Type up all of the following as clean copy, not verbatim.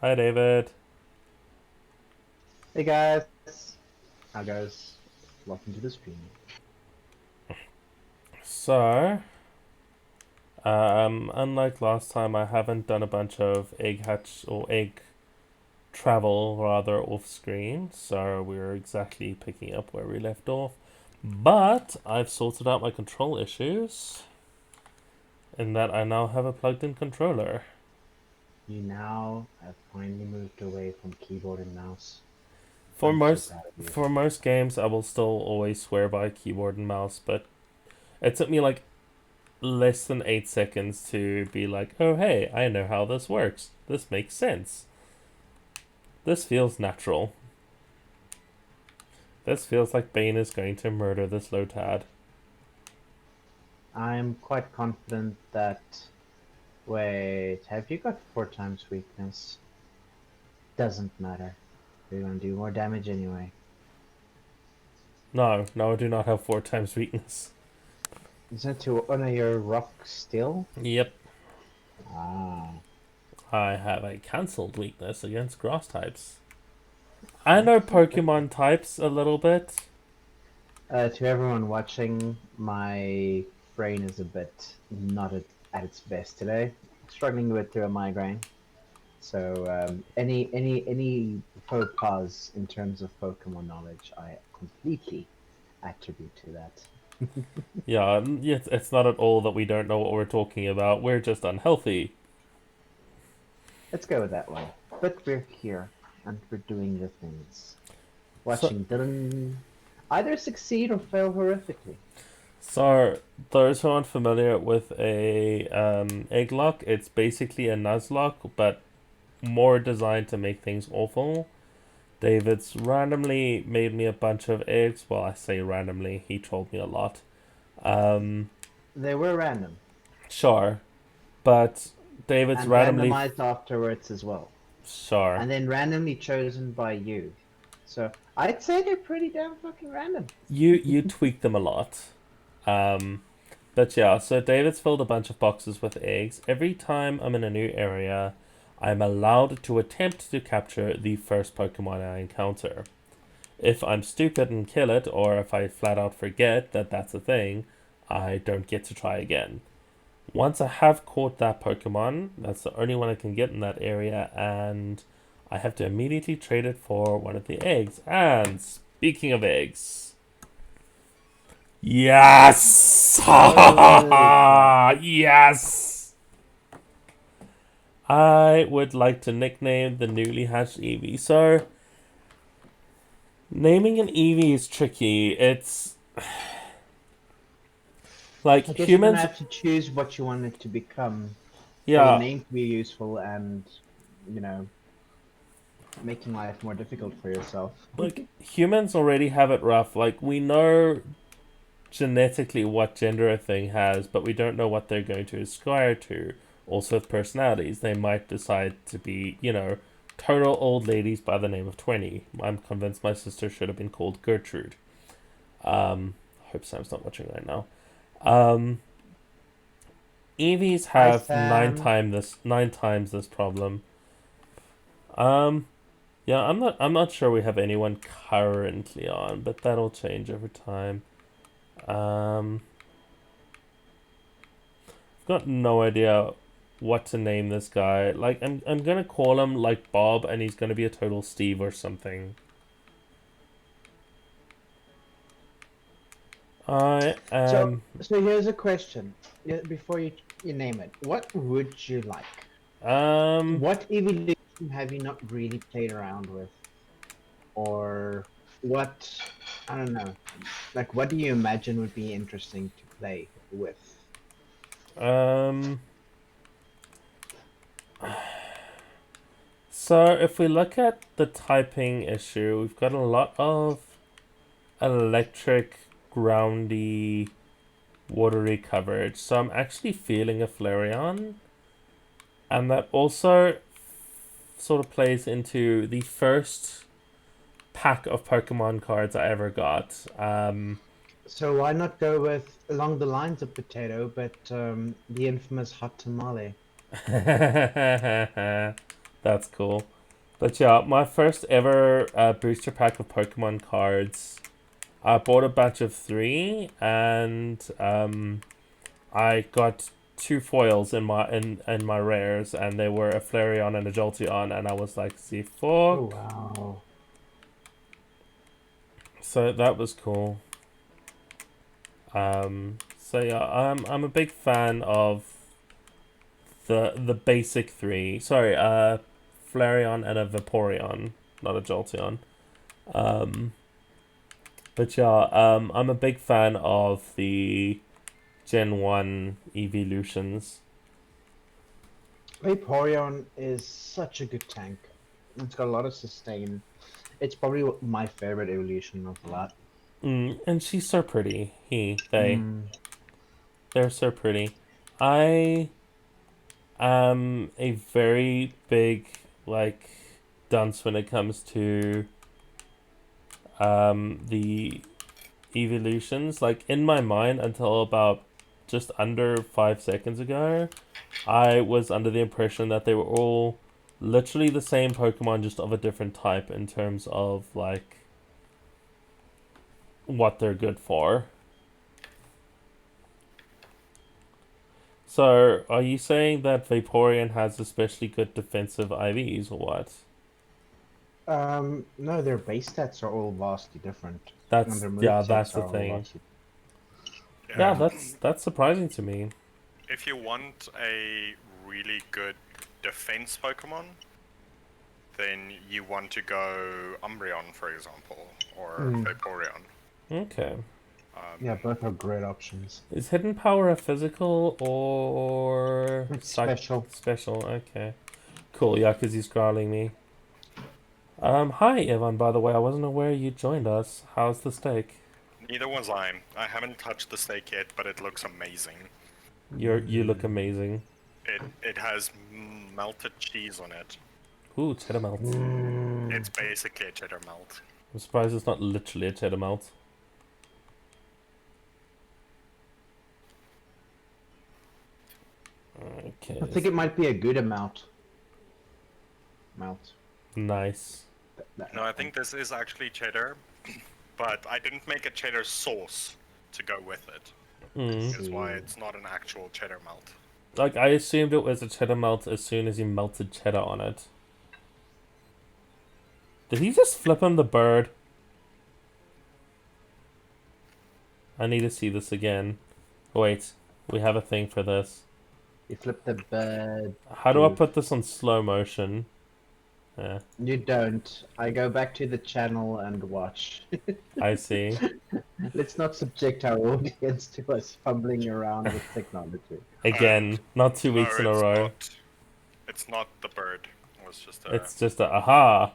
Hi, David. Hey guys, how goes? Welcome to the stream. So, unlike last time, I haven't done a bunch of egg hatch or egg travel rather off screen, so we're exactly picking up where we left off. But I've sorted out my control issues in that I now have a plugged in controller. You now have finally moved away from keyboard and mouse. For I'm so most proud of you. for most games, I will still always swear by keyboard and mouse, but it took me like less than 8 seconds to be like, oh hey, I know how this works. This makes sense. This feels natural. This feels like Bane is going to murder this Lotad. I'm quite confident that. Wait, have you got 4 times weakness? Doesn't matter. You're gonna do more damage anyway. No, no, I do not have 4 times weakness. Is that to honor your rock still? Yep, Ah, I have a cancelled weakness against grass types. I know okay. Pokemon types a little bit. To everyone watching, my brain is a bit not at its best today. Struggling with a migraine. So any faux pas in terms of Pokemon knowledge, I completely attribute to that. Yeah, it's not at all that we don't know what we're talking about. We're just unhealthy. Let's go with that one. But we're here and we're doing the things. So, Watching Dylan either succeed or fail horrifically. so those who aren't familiar with a Egglocke, it's basically a Nuzlocke, but more designed to make things awful. David's randomly made me a bunch of eggs. Well, I say randomly, he told me a lot. Um, They were random sure, but David's and randomly. randomized afterwards as well. Sure. And then randomly chosen by you. So I'd say they're pretty damn fucking random. You tweak them a lot. Um, but yeah, so David's filled a bunch of boxes with eggs. Every time I'm in a new area, I'm allowed to attempt to capture the first Pokemon I encounter. If I'm stupid and kill it, or if I flat out forget that that's a thing, I don't get to try again. Once I have caught that Pokemon, that's the only one I can get in that area, and I have to immediately trade it for one of the eggs. And speaking of eggs, yes! Good. Yes! I would like to nickname the newly hatched Eevee. So, naming an Eevee is tricky. It's like I guess you're gonna humans, have to choose what you want it to become for the yeah, name to be useful and, you know, making life more difficult for yourself. like humans already have it rough. Like we know genetically what gender a thing has, but we don't know what they're going to aspire to. Also, with personalities, they might decide to be, total old ladies by the name of 20. I'm convinced my sister should have been called Gertrude. I hope Sam's not watching right now. Um, Eevees Hi, have Sam. nine times this problem. Um, yeah, I'm not sure we have anyone currently on, but that'll change over time. Um, got no idea what to name this guy. Like I'm gonna call him like Bob, and he's gonna be a total Steve or something. I So, am so here's a question. Before you name it, what would you like? um What evolution have you not really played around with, or what? I don't know. Like, what do you imagine would be interesting to play with? um. So if we look at the typing issue, we've got a lot of electric, groundy, watery coverage. So I'm actually feeling a Flareon, and that also sort of plays into the first pack of Pokemon cards I ever got. So why not go with along the lines of potato, but the infamous hot tamale? That's cool. But yeah, my first ever booster pack of Pokemon cards. I bought a batch of 3, and I got 2 foils in my rares, and they were a Flareon and a Jolteon, and I was like, "See, Oh fuck." wow. So that was cool. So yeah, I'm a big fan of the basic 3. Sorry, Flareon and a Vaporeon, not a Jolteon. Um, but yeah, I'm a big fan of the Gen 1 evolutions. Vaporeon is such a good tank. It's got a lot of sustain. It's probably my favorite evolution of the lot. And she's so pretty. Mm. They're so pretty. I am a very big, like, dunce when it comes to the evolutions. Like, in my mind, until about just under 5 seconds ago, I was under the impression that they were all literally the same Pokemon, just of a different type in terms of, like, what they're good for. So, are you saying that Vaporeon has especially good defensive IVs or what? No, their base stats are all vastly different, and That's their move yeah, that's sets the are all thing. vastly. Yeah, Yeah. that's surprising to me. If you want a really good defense Pokemon, then you want to go Umbreon, for example, or Mm. Vaporeon. Okay. Yeah, both are great options. Is hidden power a physical or It's special. special? Okay. Cool. Yeah, because he's growling me. Hi Evan. By the way, I wasn't aware you joined us. How's the steak? Neither was I. I haven't touched the steak yet, but it looks amazing. You look amazing. It has melted cheese on it. Ooh, cheddar melt. It's basically a cheddar melt. I'm surprised it's not literally a cheddar melt. Okay. I think it might be a good amount. Nice. No, I think this is actually cheddar, but I didn't make a cheddar sauce to go with it. That's why it's not an actual cheddar melt. Like, I assumed it was a cheddar melt as soon as you melted cheddar on it. Did he just flip him the bird? I need to see this again. Wait, we have a thing for this. You flip the bird. How do I put this on slow motion? Yeah, You don't. I go back to the channel and watch. I see. Let's not subject our audience to us fumbling around with technology. Again, not 2 weeks in a it's row. Not, it's not the bird. It was just a... It's just a aha.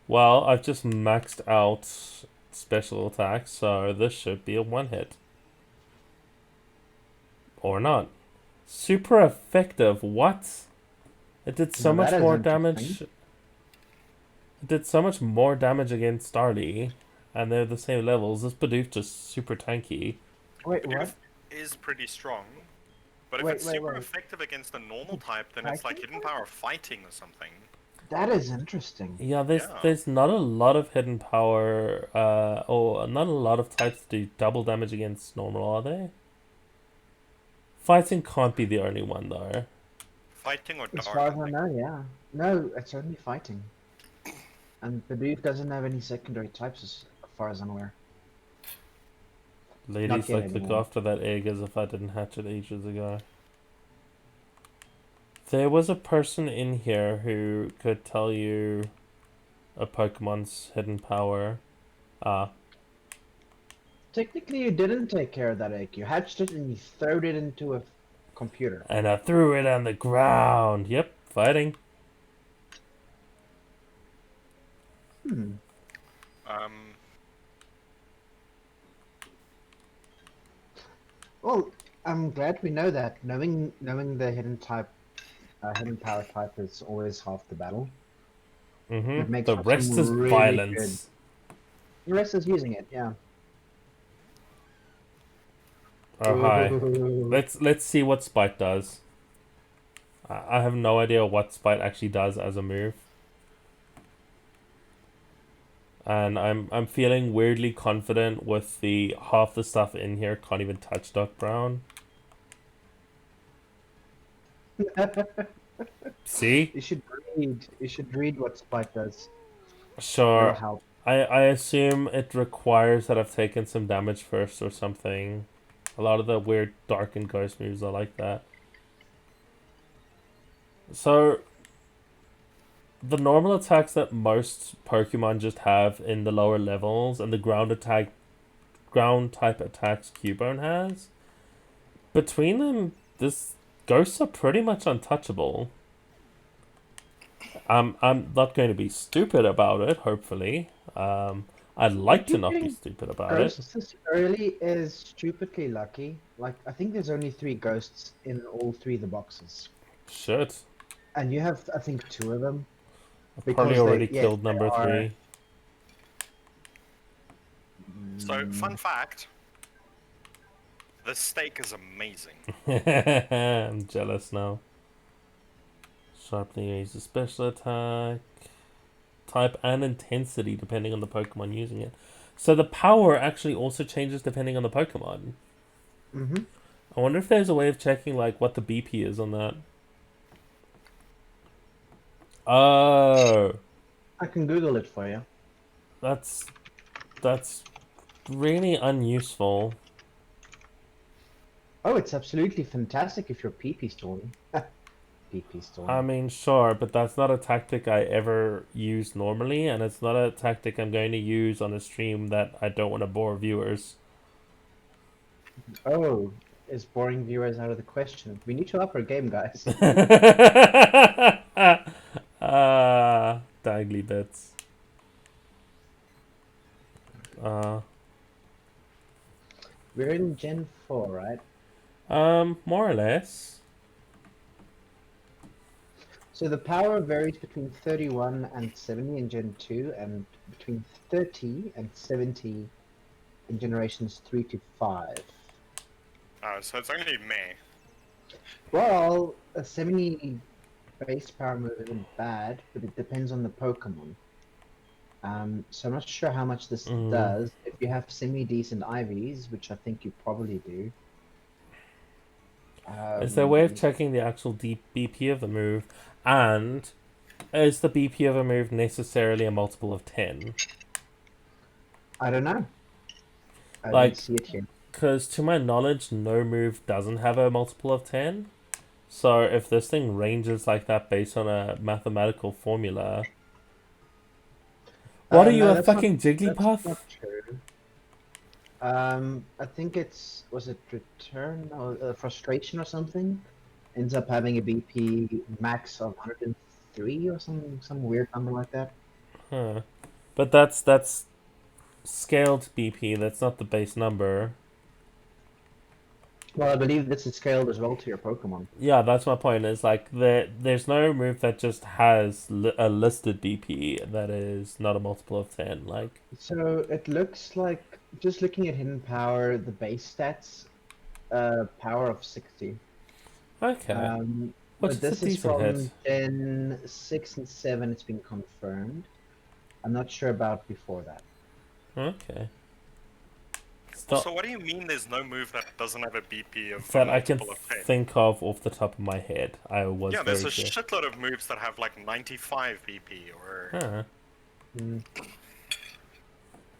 Well, I've just maxed out special attacks, so this should be a one hit. Or not. Super effective. What? It did so Now much that is more interesting. damage. It did so much more damage against Starly, and they're the same levels. This Bidoof just super tanky. Wait, what? Bidoof is pretty strong, but if Wait, it's wait, super wait. effective against a normal type, then it's like hidden power fighting or something. That is interesting. Yeah, there's Yeah. there's not a lot of hidden power, or not a lot of types that do double damage against normal, are there? Fighting can't be the only one though. Fighting or As dark. far as I know, yeah. No, it's only fighting. And Bidoof doesn't have any secondary types as far as I'm aware. Ladies yet like look anymore. after that egg as if I didn't hatch it ages ago. There was a person in here who could tell you a Pokemon's hidden power. Technically, you didn't take care of that egg. You hatched it and you throwed it into a computer. And I threw it on the ground. Yep, fighting. Hmm. Well, I'm glad we know that. Knowing the hidden power type is always half the battle. It makes The for rest some is really violence. The rest is using it, yeah. Oh hi. Ooh. Let's see what Spike does. I have no idea what Spite actually does as a move. And I'm feeling weirdly confident with the half the stuff in here can't even touch Doc Brown. See? You should read. You should read what Spike does. It'll Sure. help. I assume it requires that I've taken some damage first or something. A lot of the weird dark and ghost moves are like that. So the normal attacks that most Pokemon just have in the lower levels and the ground type attacks Cubone has, between them this ghosts are pretty much untouchable. I'm not going to be stupid about it, hopefully. I'd like to not be stupid about it. Ghosts this early is stupidly lucky. Like, I think there's only 3 ghosts in all 3 of the boxes. Shit. And you have, I think, 2 of them. I've probably already killed they number are- 3. So, fun fact. The steak is amazing. I'm jealous now. Sharply raise the special attack. Type and intensity depending on the Pokemon using it. So the power actually also changes depending on the Pokemon. Mm-hmm. I wonder if there's a way of checking like what the BP is on that. Oh, I can Google it for you. that's really unuseful. Oh, it's absolutely fantastic if you're PP Storm. PP Storm. I mean, sure, but that's not a tactic I ever use normally, and it's not a tactic I'm going to use on a stream that I don't want to bore viewers. Oh, is boring viewers out of the question? We need to up our game, guys. Dangly bits. We're in Gen 4, right? More or less. So the power varies between 31 and 70 in Gen 2, and between 30 and 70 in generations 3 to 5. So it's only May. Well, a 70 base power move isn't bad, but it depends on the Pokemon. So I'm not sure how much this does. If you have semi-decent IVs, which I think you probably do. Is there a way of checking the actual BP of the move? And is the BP of a move necessarily a multiple of 10? I don't know. I Like- don't see it here. Because to my knowledge, no move doesn't have a multiple of 10. So if this thing ranges like that based on a mathematical formula... What are you, No, a that's not- fucking That's Jigglypuff? not true. I think was it return or frustration or something? Ends up having a BP max of 103 or some weird number like that. Huh. But that's scaled BP, that's not the base number. Well, I believe this is scaled as well to your Pokemon. Yeah, that's my point. Is like there's no move that just has a listed BP that is not a multiple of 10. Like, So it looks like, just looking at hidden power, the base stats, power of 60. okay, which But is this a is decent from hit. Gen 6 and 7, it's been confirmed. I'm not sure about before that. Okay. Stop. So what do you mean there's no move that doesn't have a BP of a That I can multiple of 10? think of off the top of my head. I was Yeah, very there's a clear. shitload of moves that have like 95 BP or... Huh. Mm.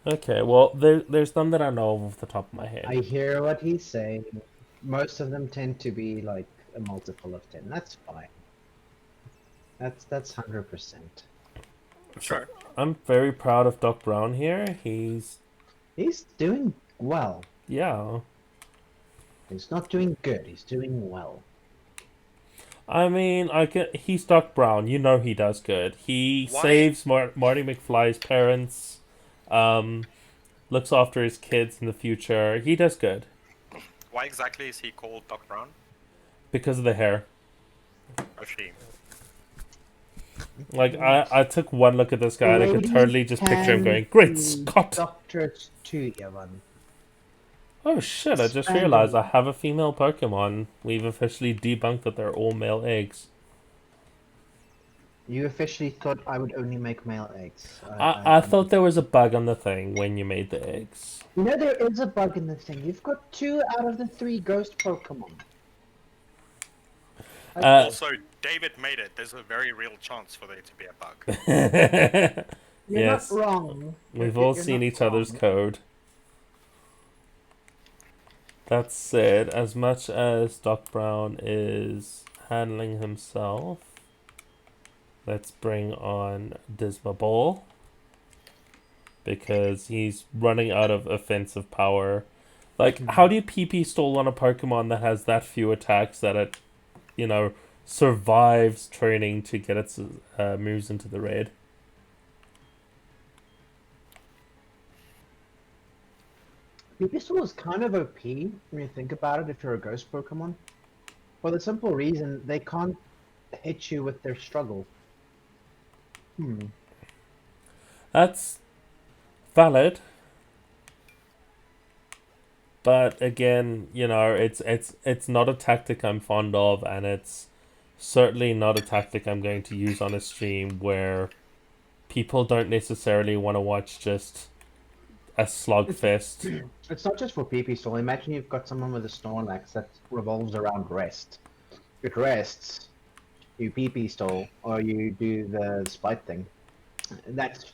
Okay, well, there's none that I know of off the top of my head. I hear what he's saying. Most of them tend to be like a multiple of 10. That's fine. That's 100%. Sure. I'm very proud of Doc Brown here. He's doing well. yeah. He's not doing good. He's doing well. I mean, he's Doc Brown. You know he does good. He Why- saves Marty McFly's parents. Looks after his kids in the future. He does good Why exactly is he called Doc Brown? because of the hair. A shame. Like I took one look at this guy and I could Ladies totally just picture him can going, "Great be Scott!" Doctors too, Evan. Oh shit! I just Spaniel. realized I have a female Pokemon. We've officially debunked that they're all male eggs. You officially thought I would only make male eggs. I thought there was a bug on the thing when you made the eggs. You know there is a bug in this thing. You've got 2 out of the 3 ghost Pokemon. Also, David made it. There's a very real chance for there to be a bug. You're not Yes, wrong. we've You're all not seen each other's wrong. code. That said, as much as Doc Brown is handling himself, let's bring on Dismaball. Because he's running out of offensive power. Like, how do you PP stall on a Pokemon that has that few attacks that it, survives training to get its moves into the red? Pipistol is kind of OP when you think about it if you're a ghost Pokemon. For the simple reason they can't hit you with their struggle. That's valid. But again, it's not a tactic I'm fond of, and it's certainly not a tactic I'm going to use on a stream where people don't necessarily want to watch just a slugfest. It's not just for Pipistol. Imagine you've got someone with a Snorlax that revolves around rest. It rests, you Pipistol, or you do the spite thing. That's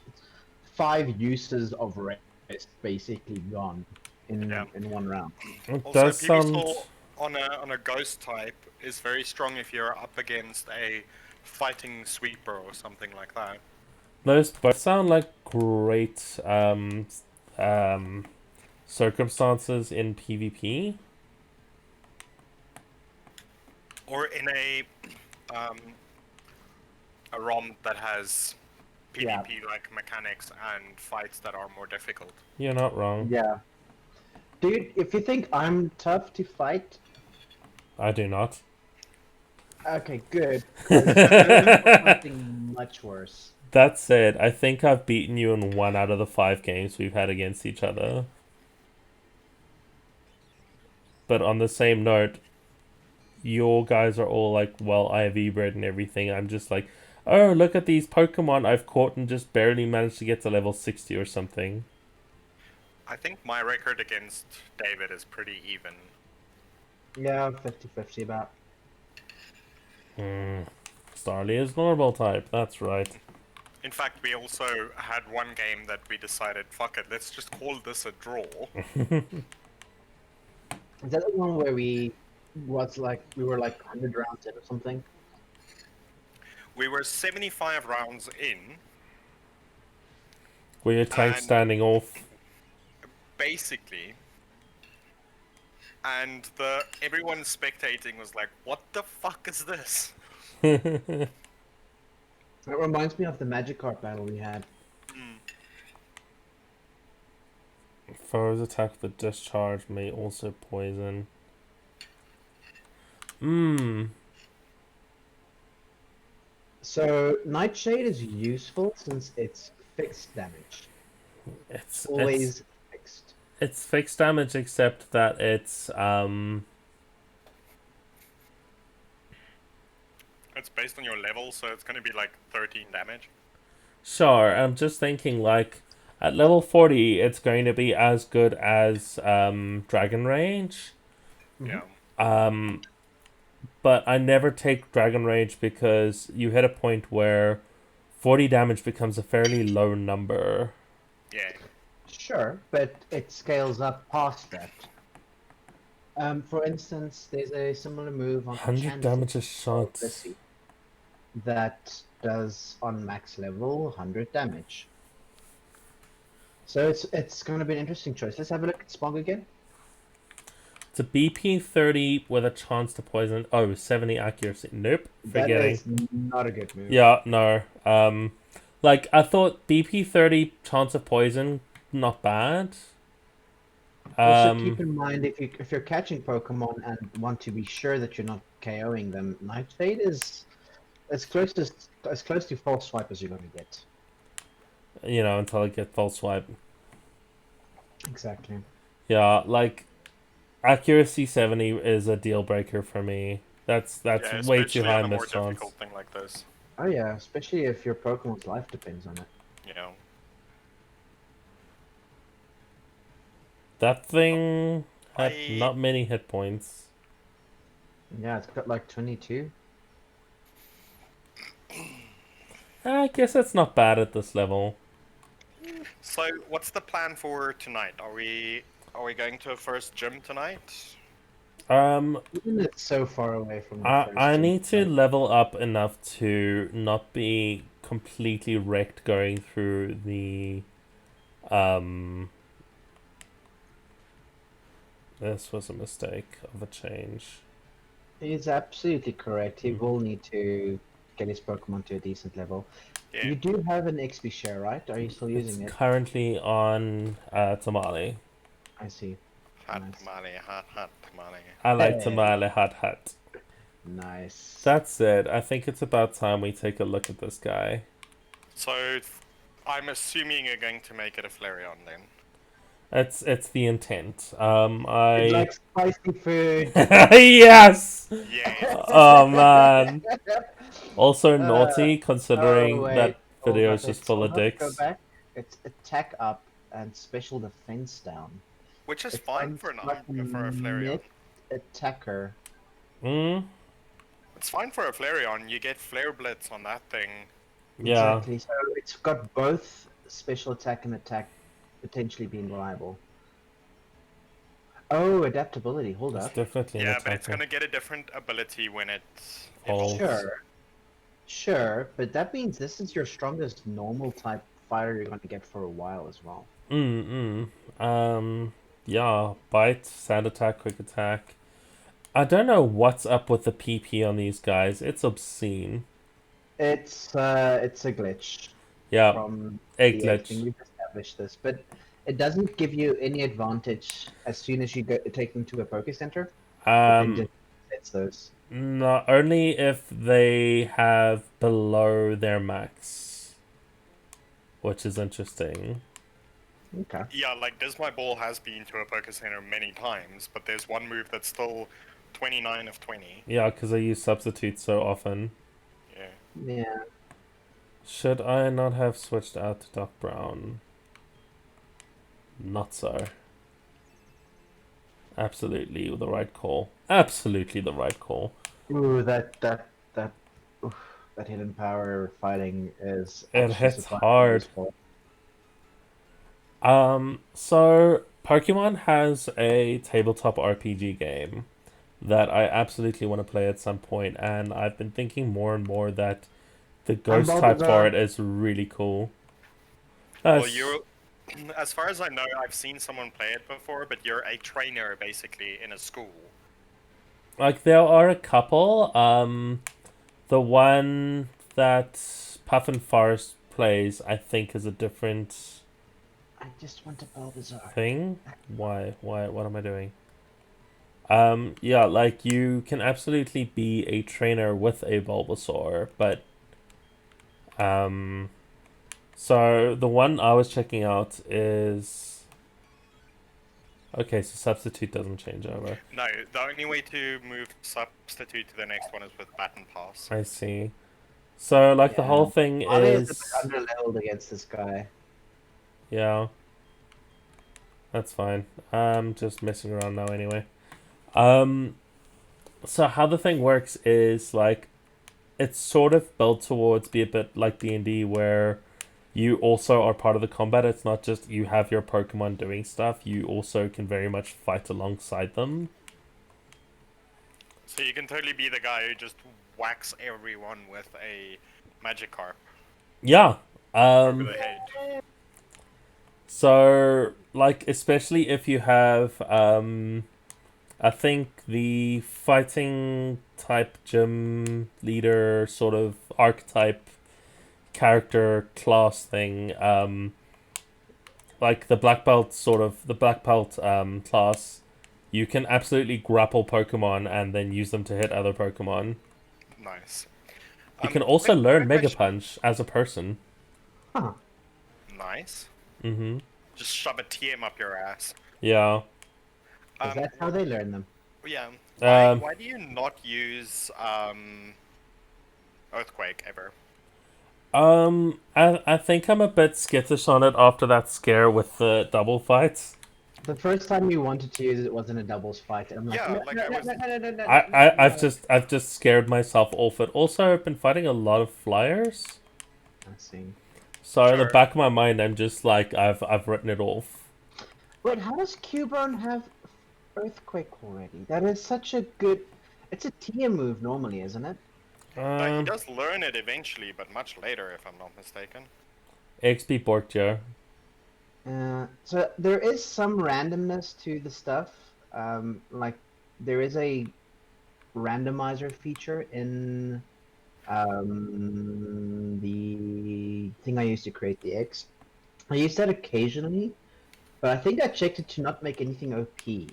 5 uses of rest basically gone in one round. It Also, does sound... Pipistol on a ghost type is very strong if you're up against a fighting sweeper or something like that. Those both sound like great circumstances in PvP. Or in a ROM that has PvP-like mechanics and fights that are more difficult. You're not wrong. Yeah. Dude, if you think I'm tough to fight... I do not. Okay, good. Something much worse. That said, I think I've beaten you in 1 out of the 5 games we've had against each other. But on the same note, your guys are all like, well, I have E-Bred and everything. I'm just like, oh, look at these Pokemon I've caught and just barely managed to get to level 60 or something. I think my record against David is pretty even. Yeah, 50-50 about. Starly is normal type, that's right. In fact, we also had one game that we decided, fuck it, let's just call this a draw. Is that the one where we were like 100 rounds in or something? We were 75 rounds in. Were your tank And- standing off? Basically. And everyone spectating was like, what the fuck is this? It reminds me of the Magikarp battle we had. Foes attack with discharge may also poison. So Nightshade is useful since it's fixed damage. It's Always fixed. It's fixed damage, except that it's It's based on your level, so it's gonna be like 13 damage. Sure. I'm just thinking like at level 40, it's going to be as good as Dragon Rage. Yeah. But I never take Dragon Rage because you hit a point where 40 damage becomes a fairly low number. Yeah. Sure, but it scales up past that. For instance, there's a similar move on 100 damage a shot. that does on max level 100 damage. So it's going to be an interesting choice. Let's have a look at Smog again. It's a BP 30 with a chance to poison. Oh, 70 accuracy. Nope. Forgetting. That is not a good move. Yeah, no. Like I thought BP 30 chance of poison, not bad. Also keep in mind if you're catching Pokemon and want to be sure that you're not KOing them, Nightshade is as close to false swipe as you're going to get. Until I get false swipe. Exactly. Yeah, like accuracy 70 is a deal breaker for me. That's way too high on a more miss chance. difficult thing like this. Oh yeah, especially if your Pokemon's life depends on it. You know. That thing had I not many hit points. Yeah, it's got like 22. I guess that's not bad at this level. So, what's the plan for tonight? Are we going to a first gym tonight? Even it's so far away from the I first gym. need to level up enough to not be completely wrecked going through the this was a mistake of a change. He's absolutely correct. He will need to get his Pokemon to a decent level. Yeah. You do have an XP share, right? Are you still It's using it? currently on Tamale. I see. Hot Nice. tamale, hot tamale. I like Hey. Tamale hot hot. Nice. That said, I think it's about time we take a look at this guy. So, I'm assuming you're going to make it a Flareon then. It's the intent. It's I like spicy food. yes. Yes. Oh man. Also Uh, naughty oh considering wait, that video is just full hold of up, go dicks. back. It's attack up and special defense down. Which is It's fine on for like for a Flareon. mid attacker. Mm, It's fine for a Flareon. You get Flare Blitz on that thing. yeah. Exactly. So it's got both special attack and attack potentially being reliable. Oh, adaptability. Hold It's up. definitely an Yeah, but it's attacker. gonna get a different ability when it Evolves. evolves. Sure, but that means this is your strongest normal type fighter you're going to get for a while as well. Yeah, bite, sand attack, quick attack. I don't know what's up with the PP on these guys. It's obscene. It's a glitch Yeah, from egg the glitch. thing. We've established this, but it doesn't give you any advantage as soon as you go take them to a Poke Center. It then Um, just sets those. not only if they have below their max, which is interesting. Okay. Yeah, like Dismy Ball has been to a Poké Center many times, but there's one move that's still 29 of 20. Yeah, because I use substitutes so often. Yeah. Yeah. Should I not have switched out to Doc Brown? Not so. Absolutely the right call. Absolutely the right call. Ooh, oof, that hidden power fighting is It actually hits surprisingly hard. useful. So Pokemon has a tabletop RPG game that I absolutely want to play at some point, and I've been thinking more and more that the I'm ghost type for it Bulbasaur. is really cool. Well, That's as far as I know, I've seen someone play it before, but you're a trainer basically in a school. like there are a couple. The one that Puffin Forest plays, I think, is a different I just want a Bulbasaur. thing. Why? Why? What am I doing? Yeah, like you can absolutely be a trainer with a Bulbasaur, but so the one I was checking out is okay. So substitute doesn't change over. No, the only way to move substitute to the next one is with Baton Pass. I see. So like the Yeah. whole thing Bobby is a bit is underleveled against this guy. yeah. That's fine. I'm just messing around now anyway. Um, so how the thing works is like it's sort of built towards be a bit like D&D where you also are part of the combat. It's not just you have your Pokemon doing stuff. You also can very much fight alongside them. So you can totally be the guy who just whacks everyone with a Magikarp Yeah. over the head. So like especially if you have I think the fighting type gym leader sort of archetype character class thing, like the black belt class, you can absolutely grapple Pokemon and then use them to hit other Pokemon. Nice. You can also learn quick Mega question. Punch as a person. Huh. Nice. Mm-hmm. Just shove a TM up your ass. Yeah. Because that's how they learn them. Yeah. Um, Why do you not use Earthquake ever? I think I'm a bit skittish on it after that scare with the double fights. The first time you wanted to use it wasn't a doubles fight. I'm like, Yeah, no, like no, I no, was. no, no, no, no, I, no, no, I I've no. just scared myself off it. Also, I've been fighting a lot of flyers, I see. so in the Sure. back of my mind, I'm just like I've written it off. Wait, how does Cubone have Earthquake already? That is such a good. It's a tier move normally, isn't it? He Um, does learn it eventually, but much later, if I'm not mistaken. XP Borkja. So there is some randomness to the stuff. Like there is a randomizer feature in the thing I used to create the X. I use that occasionally, but I think I checked it to not make anything OP.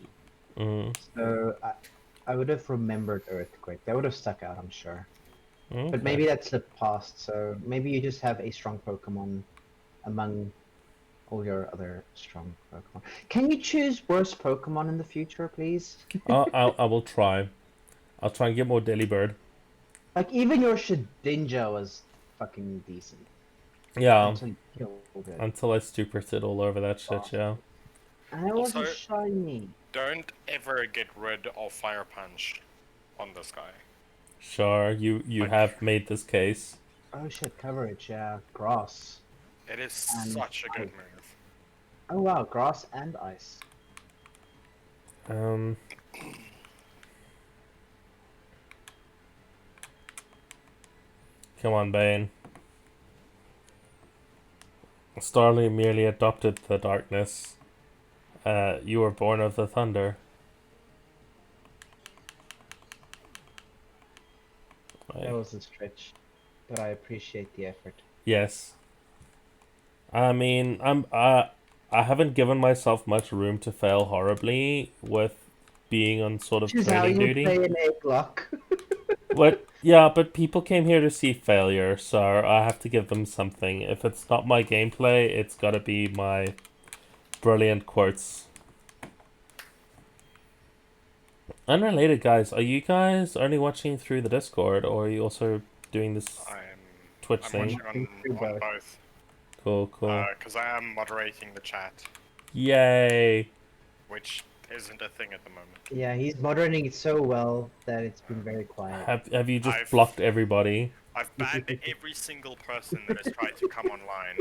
Mm, So I would have remembered Earthquake. That would have stuck out, I'm sure. But okay. maybe that slipped past. So maybe you just have a strong Pokemon among all your other strong Pokemon. Can you choose worse Pokemon in the future, please? I will try. I'll try and get more Delibird. Like even your Shedinja was fucking decent Yeah, until you killed it. until I stupid all over that shit. Yeah. Bastard. And it was a Also, shiny. don't ever get rid of Fire Punch on this guy. Sure, you Like, have made this case. Oh shit, coverage, yeah. Grass it is and such a good ice. move. Oh wow, grass and ice. Um, come on, Bane. Starly merely adopted the darkness. You were born of the thunder. That Right. was a stretch, but I appreciate the effort. Yes. I mean, I haven't given myself much room to fail horribly with being on sort of Which is how training you duty. play an Egglocke. What? Yeah, but people came here to see failure, so I have to give them something. If it's not my gameplay, it's gotta be my brilliant quotes. Unrelated, guys, are you guys only watching through the Discord, or are you also doing this I'm Twitch I'm thing? watching Watching through on both. both Cool, cool. because I am moderating the chat, Yay! which isn't a thing at the moment. Yeah, he's moderating it so well that it's been very quiet. Have you just I've blocked everybody? I've banned every single person that has tried to come online.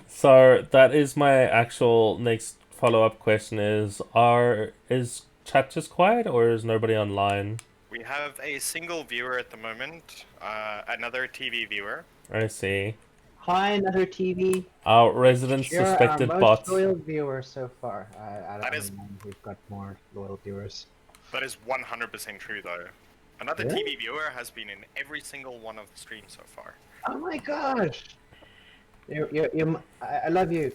So that is my actual next follow-up question: is chat just quiet, or is nobody online? We have a single viewer at the moment, another TV viewer. I see. Hi, another TV. Our resident You're our suspected most bot. loyal viewer so far. I That don't is know if we've got more loyal viewers. 100% true though. Another Really? TV viewer has been in every single one of the streams so far. Oh my gosh! I love you.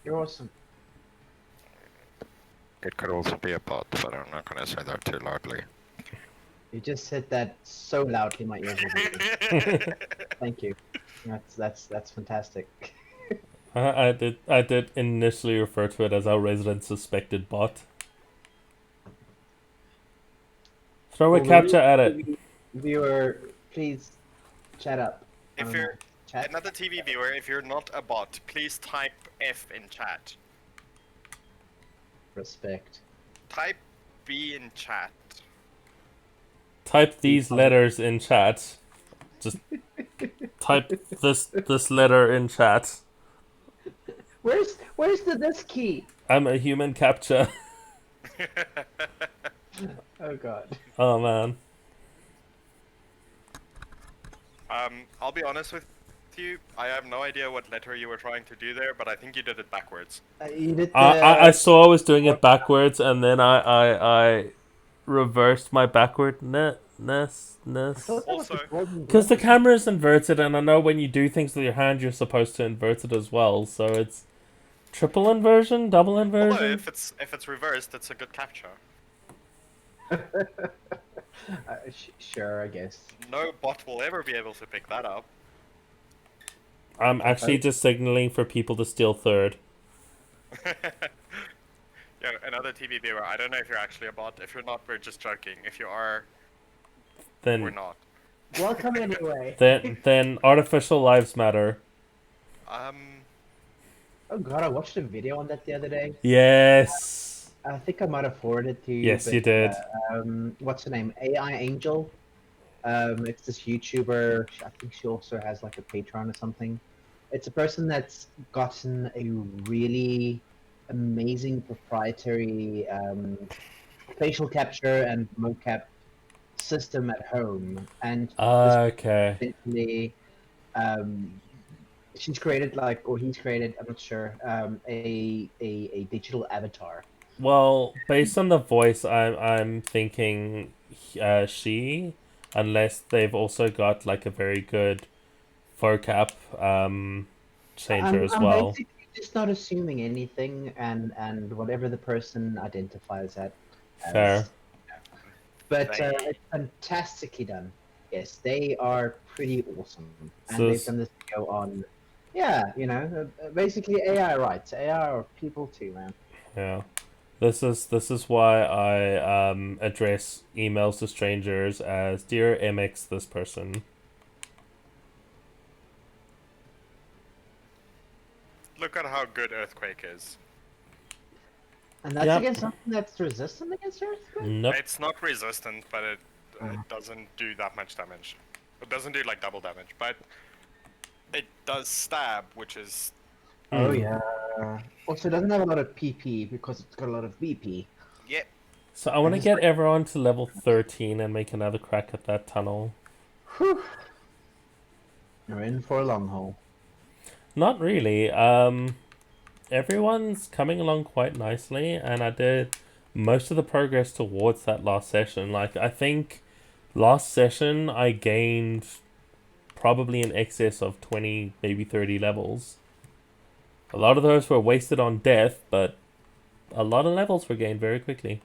You're awesome. It could also be a bot, but I'm not gonna say that too loudly. You just said that so loudly my ears are bleeding. Thank you. That's fantastic. I did initially refer to it as our resident suspected bot. Throw a Will the capture real at it. TV viewer please chat up? I If don't know. you're Chat. another TV viewer, if you're not a bot, please type F in chat. Respect. Type B in chat. Type these letters in chat. Just type this letter in chat. Where's the this key? I'm a human capture. Oh god. Oh man. I'll be honest with you. I have no idea what letter you were trying to do there, but I think you did it backwards. You did I the saw I was doing it backwards, and then I reversed my backwardness. I thought that was Also, the golden Because the button. camera is inverted, and I know when you do things with your hand, you're supposed to invert it as well. So it's triple inversion, double although inversion. if it's reversed, it's a good capture. Sure, I guess. No bot will ever be able to pick that up. I'm actually just signaling for people to steal third. Yeah, another TV viewer. I don't know if you're actually a bot. If you're not, we're just joking. If you are, we're Then not. Welcome anyway. Then artificial lives matter. Um, Oh god, I watched a video on that the other day. Yes. I think I might have forwarded it to you, Yes, you but did. what's her name? AI Angel. It's this YouTuber. I think she also has like a Patreon or something. It's a person that's gotten a really amazing proprietary facial capture and mocap system at home, and this Okay. essentially um, she's created like, or he's created, I'm not sure, a digital avatar. Well, based on the voice, I'm thinking she, unless they've also got like a very good vocab changer as I'm well. basically just not assuming anything, and whatever the person identifies at Fair. as. But they it's fantastically done. Yes, they are pretty awesome, and So they've done this video on, yeah, basically AI rights. AI are people too, man. yeah. This is why I address emails to strangers as dear MX this person. look at how good Earthquake is. And that's Yep. against something that's resistant against earthquake. Nope. It's not resistant, but it Uh, doesn't do that much damage. It doesn't do like double damage, but it does stab, which is oh Hmm. yeah. Also, it doesn't have a lot of PP because it's got a lot of VP. yep. So I want And to just get everyone to level 13 and make another crack at that tunnel. whew, you're in for a long haul. Not really. Everyone's coming along quite nicely, and I did most of the progress towards that last session. Like, I think last session I gained probably in excess of 20, maybe 30 levels. A lot of those were wasted on death, but a lot of levels were gained very quickly.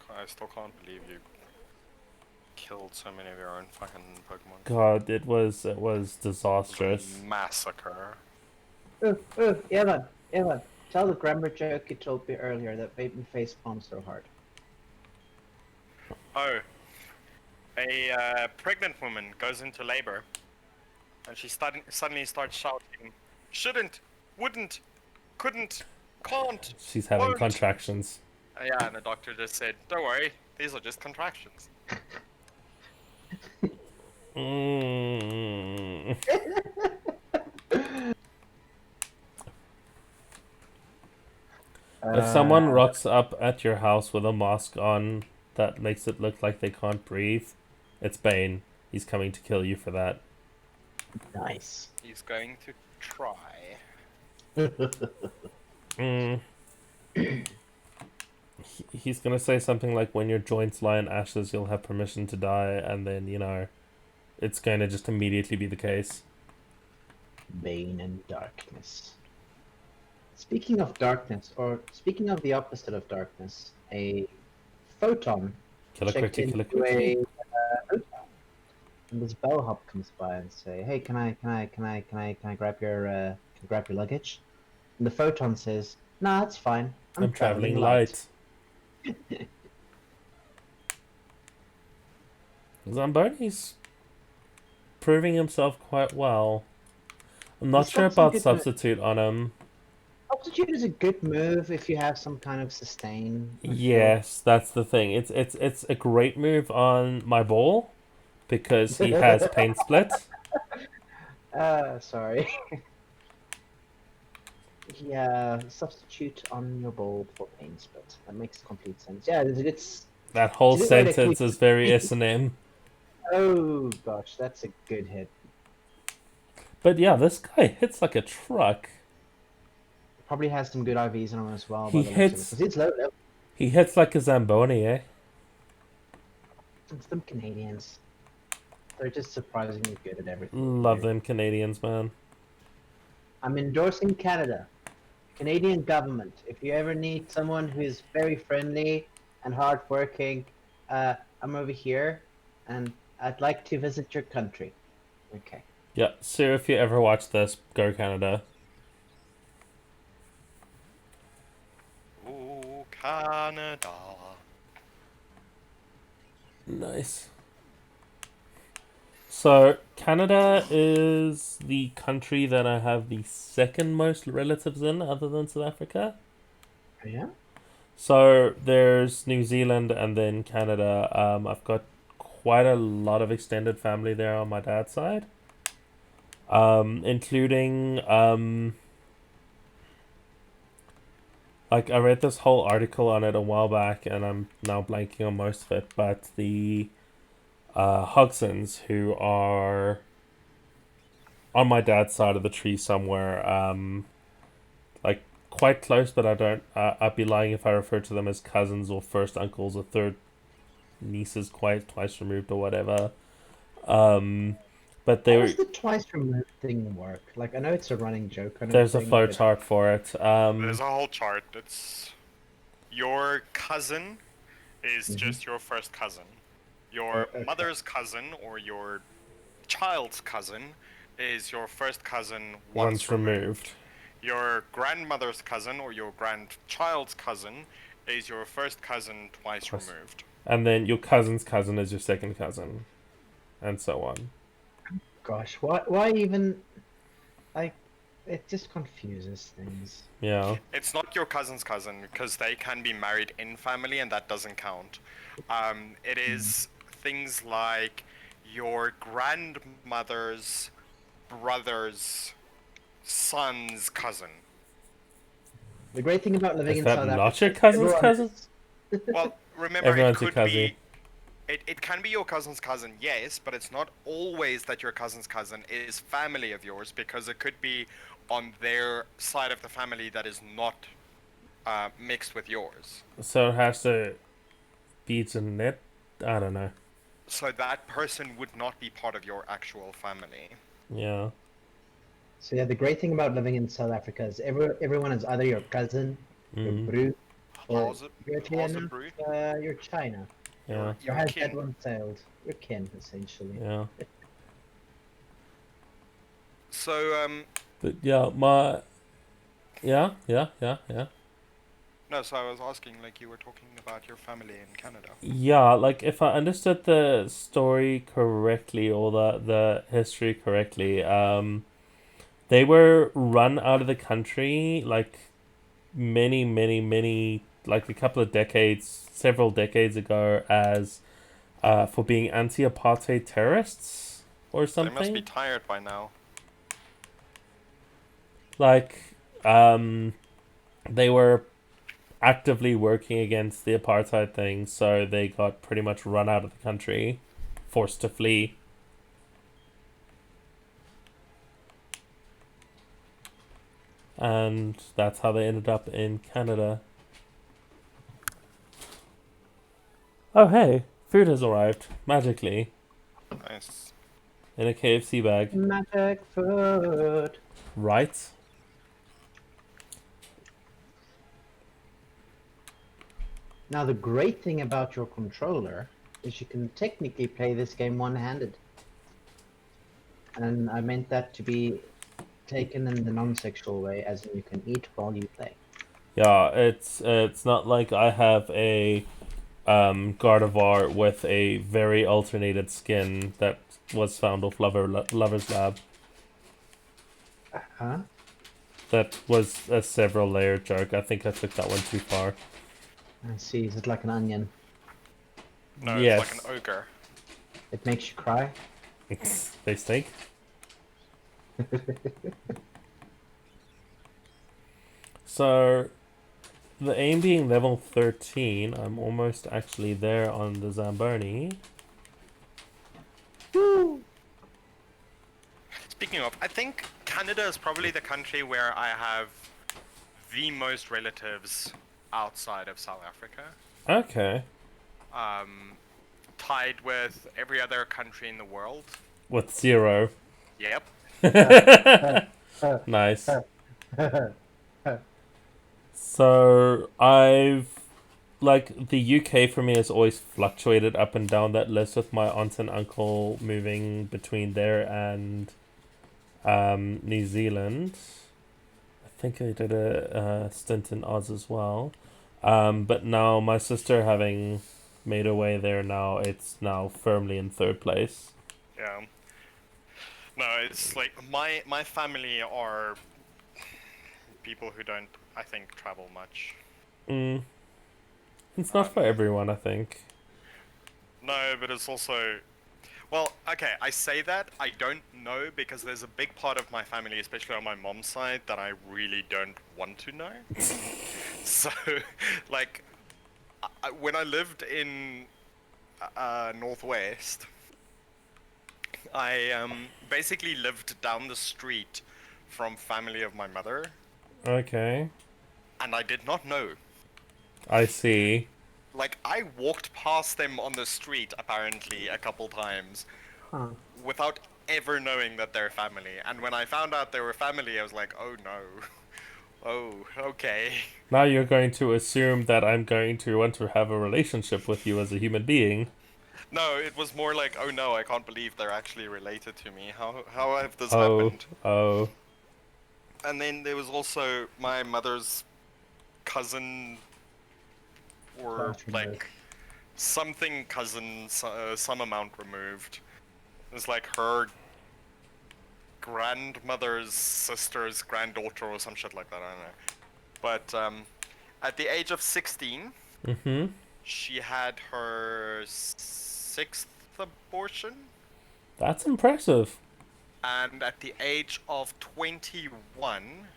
I still can't believe you killed so many of your own fucking Pokemon. God, it was It was disastrous. a massacre. Evan, tell the grammar joke you told me earlier that made me face palm so hard. Oh, a pregnant woman goes into labor, and she suddenly starts shouting, "Shouldn't, wouldn't, couldn't, can't, She's having won't." contractions. Yeah, and the doctor just said, "Don't worry, these are just contractions." Mm. If someone Uh, rocks up at your house with a mask on that makes it look like they can't breathe, it's Bane. He's coming to kill you for that. nice. He's going to try. Mm. He's gonna say something like, when your joints lie in ashes, you'll have permission to die, and then, it's going to just immediately be the case. Bane and darkness. Speaking of darkness, or speaking of the opposite of darkness, a photon Kill it checked quickly, kill into it quickly. a hotel, and this bellhop comes by and say, "Hey, can I grab your luggage?" And the photon says, "Nah, it's fine. I'm I'm traveling traveling light." light. Zamboni's proving himself quite well. I'm not He's sure got some about good move. substitute on him. Altitude is a good move if you have some kind of sustain. I feel. Yes, that's the thing. It's a great move on my ball because he has pain split. Sorry. Yeah, substitute on your bowl for pain split. That makes complete sense. Yeah, it's That whole a good way to sentence keep. is very S&M. Oh gosh, that's a good hit. But yeah, this guy hits like a truck. Probably has some good IVs on him as well, by He the looks of it, hits because it's low level. he hits like a Zamboni, eh? It's them Canadians. They're just surprisingly good at everything they Love do. them Canadians, man. I'm endorsing Canada. Canadian government. If you ever need someone who is very friendly and hardworking, I'm over here, and I'd like to visit your country. Okay. Yeah, so if you ever watch this, go Canada. Ooh, Canada. Nice. So Canada is the country that I have the second most relatives in, other than South Africa. Yeah. So there's New Zealand and then Canada. I've got quite a lot of extended family there on my dad's side, including like I read this whole article on it a while back, and I'm now blanking on most of it. But the Hogsons, who are on my dad's side of the tree somewhere, like quite close, but I don't. I'd be lying if I refer to them as cousins or first uncles or third nieces, quite twice removed or whatever. But they How were. does the twice removed thing work? Like, I know it's a running joke kind of There's a thing, flow but chart for it. There's a whole chart. It's your cousin is Mhm. just your first cousin. Your Okay. mother's cousin or your child's cousin is your first cousin once once removed. Your grandmother's cousin or your grandchild's cousin is your first cousin twice Twice. removed. And then your cousin's cousin is your second cousin, and so on. Gosh, why even? Like, it just confuses things. Yeah. It's not your cousin's cousin because they can be married in family and that doesn't count. It is things like your grandmother's brother's son's cousin. The great thing about living Is in that South not Africa, your cousin's everyone cousin? is- Well, remember, Everyone's it your could cousin. be. It can be your cousin's cousin, yes, but it's not always that your cousin's cousin is family of yours because it could be on their side of the family that is not mixed with yours. So it has to be genetic. I don't know. So that person would not be part of your actual family. Yeah. So yeah, the great thing about living in South Africa is everyone is either your cousin, your Mm. broer, or How's it? weirdly How's it, enough, brood? your China. Yeah. Your Your has kin. that one sailed. Your kin, essentially. Yeah. So But yeah, my. Yeah. no. So I was asking, like, you were talking about your family in Canada. Yeah, like if I understood the story correctly or the history correctly, they were run out of the country like many, like a couple of decades, several decades ago, as for being anti-apartheid terrorists or They must be something. tired by now. Like, they were actively working against the apartheid thing, so they got pretty much run out of the country, forced to flee. And that's how they ended up in Canada. Oh, hey, food has arrived magically Nice. in a KFC bag. Magic food. Right? Now the great thing about your controller is you can technically play this game one-handed. And I meant that to be taken in the non-sexual way, as in you can eat while you play. Yeah, it's not like I have a Gardevoir with a very alternated skin that was found off Lover's Lab. Huh? That was a several layer joke. I think I took that one too far. I see. Is it like an onion? No, Yes. it's like an ogre. It makes you cry? They stink. So, the aim being level 13, I'm almost actually there on the Zamboni. Speaking of, I think Canada is probably the country where I have the most relatives outside of South Africa. Okay. Tied with every other country in the world. With 0. Yep. Nice. So, like, the UK for me has always fluctuated up and down that list with my aunt and uncle moving between there and New Zealand. I think I did a stint in Oz as well. But now my sister having made her way there now, it's now firmly in third place. Yeah. No, it's like my family are people who don't, I think, travel much. Mm, it's not for everyone, I think. No, but it's also, well, okay, I say that, I don't know because there's a big part of my family, especially on my mom's side, that I really don't want to know. So, like, when I lived in Northwest, I basically lived down the street from family of my mother, Okay. and I did not know. I see. Like, I walked past them on the street apparently a couple times Huh. without ever knowing that they're family. And when I found out they were family, I was like, oh no. Oh, okay. Now you're going to assume that I'm going to want to have a relationship with you as a human being. No, it was more like, oh no, I can't believe they're actually related to me. How have this Oh, happened? oh. And then there was also my mother's cousin, or Far removed. like something cousin, some amount removed. It's like her grandmother's sister's granddaughter or some shit like that. I don't know. But at the age of 16, Mm-hmm. she had her sixth abortion, That's impressive. and at the age of 21,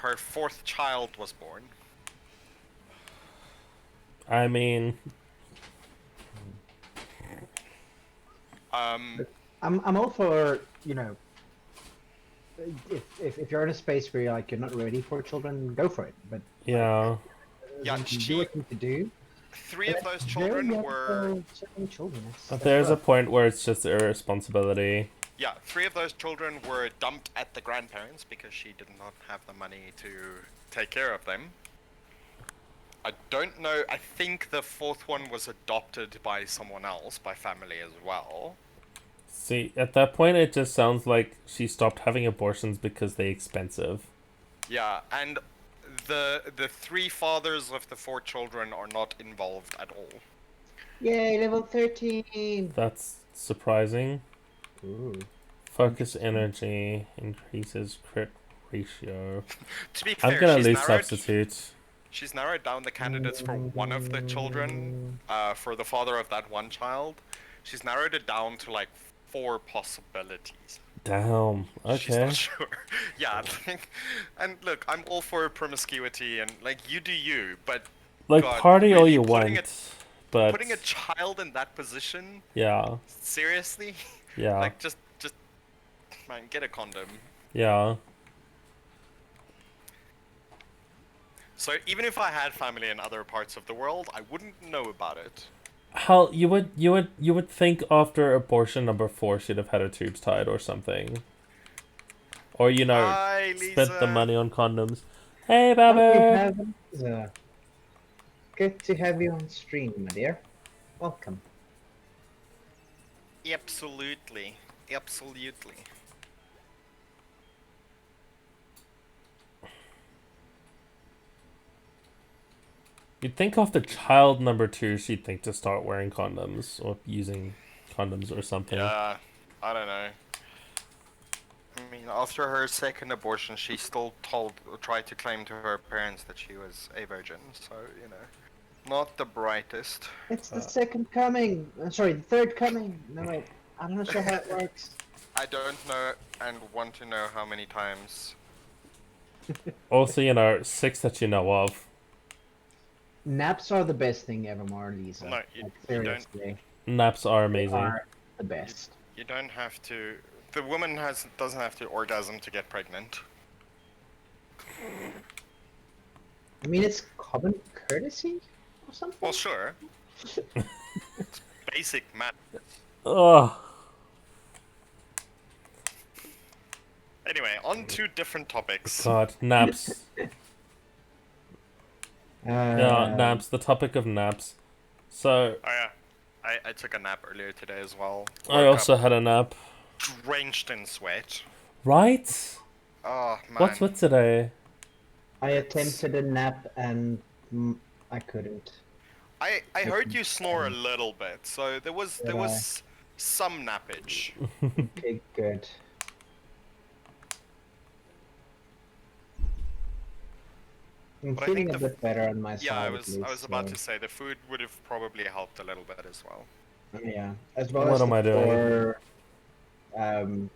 her fourth child was born. I mean, Um, I'm all for, if you're in a space where you're not ready for children, go for it. But yeah. yeah, when you do she. what you need to do. Three But of those that's very children young were. for so many children. But That's there's a rough. point where it's just irresponsibility. Yeah, three of those children were dumped at the grandparents because she did not have the money to take care of them. I don't know, I think the fourth one was adopted by someone else, by family as well. See, at that point, it just sounds like she stopped having abortions because they're expensive. Yeah, and the three fathers of the four children are not involved at all. Yay, level 13. That's surprising. Ooh. Focus energy increases crit ratio. To be I'm fair, gonna lose substitute. she's narrowed down the candidates for one of the children, for the father of that one child. She's narrowed it down to like 4 possibilities. Damn. She's Okay. not sure. Yeah, and look, I'm all for promiscuity and like you do you, but Like, God, party all really you putting want, but putting a child in that position, yeah, seriously? yeah, Like just man, get a condom. yeah. So even if I had family in other parts of the world, I wouldn't know about it. How you would think after abortion number 4 she'd have had her tubes tied or something, or Hi, spent the Lisa. money on condoms. Hey, What do you Babber. have? Good to have you on stream, my dear. Welcome. Absolutely. Absolutely. You'd think after child number 2 she'd think to start wearing condoms or using condoms or something. Yeah, I don't know. I mean, after her second abortion, she still tried to claim to her parents that she was a virgin. So, not the brightest. It's the second coming. Sorry, the third coming. No, wait. I'm not sure how it works. I don't know and want to know how many times. Also, 6 that you know of. Naps are the best thing ever, more, Lisa. No, Like, you don't. seriously. Naps are They amazing. are the best. You don't have to. The woman doesn't have to orgasm to get pregnant. I mean, it's common courtesy or something? Well, sure. It's basic math. Ugh. Anyway, on to different topics. God, naps. Yeah, naps. The topic of naps. So, Oh yeah, I took a nap earlier today as well. I Woke also up had a nap. drenched in sweat. Right? Oh man. What's with today? I attempted a nap and I couldn't. I heard you snore a little bit, so there was some nappage. Okay, good. I'm But I feeling think a bit better on my yeah, side at least. I was about So, to say the food would have probably helped a little bit as well. yeah, as well What as am the I doing? 4 um,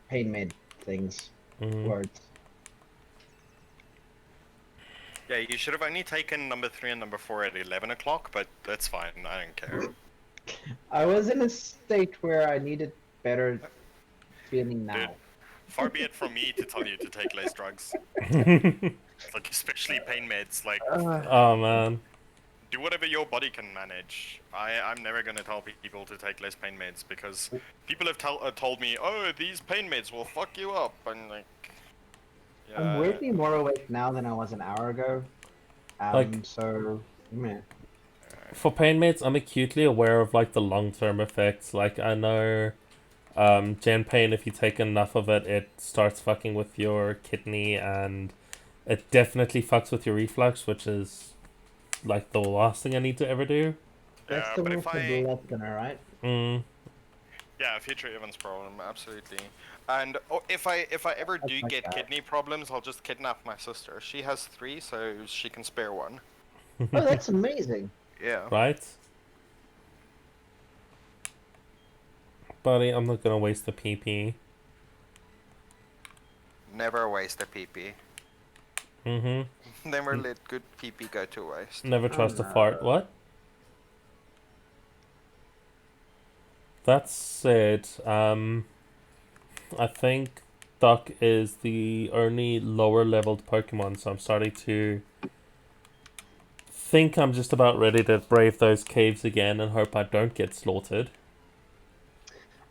pain med things. Mhm. Words. Yeah, you should have only taken number 3 and number 4 at 11 o'clock, but that's fine. I don't care. I was in a state where I needed better feeling Dude, now. far be it from me to tell you to take less drugs. Like, especially pain meds. Like, Oh man. do whatever your body can manage. I'm never gonna tell people to take less pain meds because people have told me, oh, these pain meds will fuck you up, and like, I'm yeah, weirdly more awake now than I was an hour ago. Like So, meh. for pain meds, I'm acutely aware of like the long term effects. Like I know Gen pain, if you take enough of it, it starts fucking with your kidney and it definitely fucks with your reflux, which is like the last thing I need to ever do. That's yeah. the But one if for I, blood thinner, right? Mm, yeah, future Evans problem, absolutely. And if I ever do like get that. kidney problems, I'll just kidnap my sister. She has 3, so she can spare one. Oh, that's amazing. Yeah. right? Buddy, I'm not gonna waste the PP. Never waste a PP. Mm-hmm. Never let good PP go to waste. Never Oh, trust a no. fart. What? That said, I think Duck is the only lower leveled Pokemon, so I'm starting to think I'm just about ready to brave those caves again and hope I don't get slaughtered.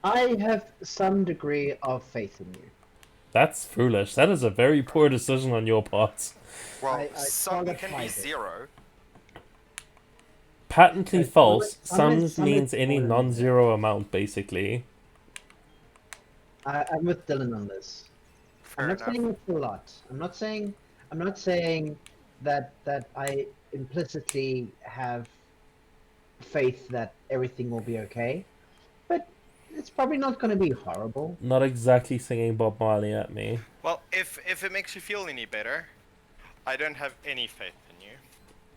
I have some degree of faith in you. That's foolish. That is a very poor decision on your part. Well, I some can be qualified it. 0. Patently false. Some Sums is means any more than non-zero amount, basically. I'm with Dylan on this. I'm Fair not enough. saying it's a lot. I'm not saying that I implicitly have faith that everything will be okay. But it's probably not going to be horrible. Not exactly singing Bob Marley at me. Well, if it makes you feel any better, I don't have any faith in you.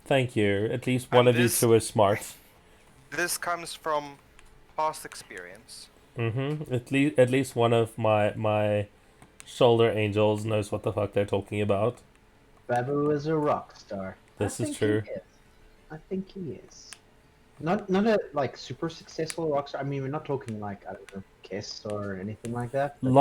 Thank you. At least one And of you this- two is smart. This comes from past experience. Mm-hmm. At least one of my shoulder angels knows what the fuck they're talking about. Babu is a rock star. This I is think true. He is. I think he is. Not a like super successful rock star. I mean, we're not talking like I don't know, Kiss or anything like that. But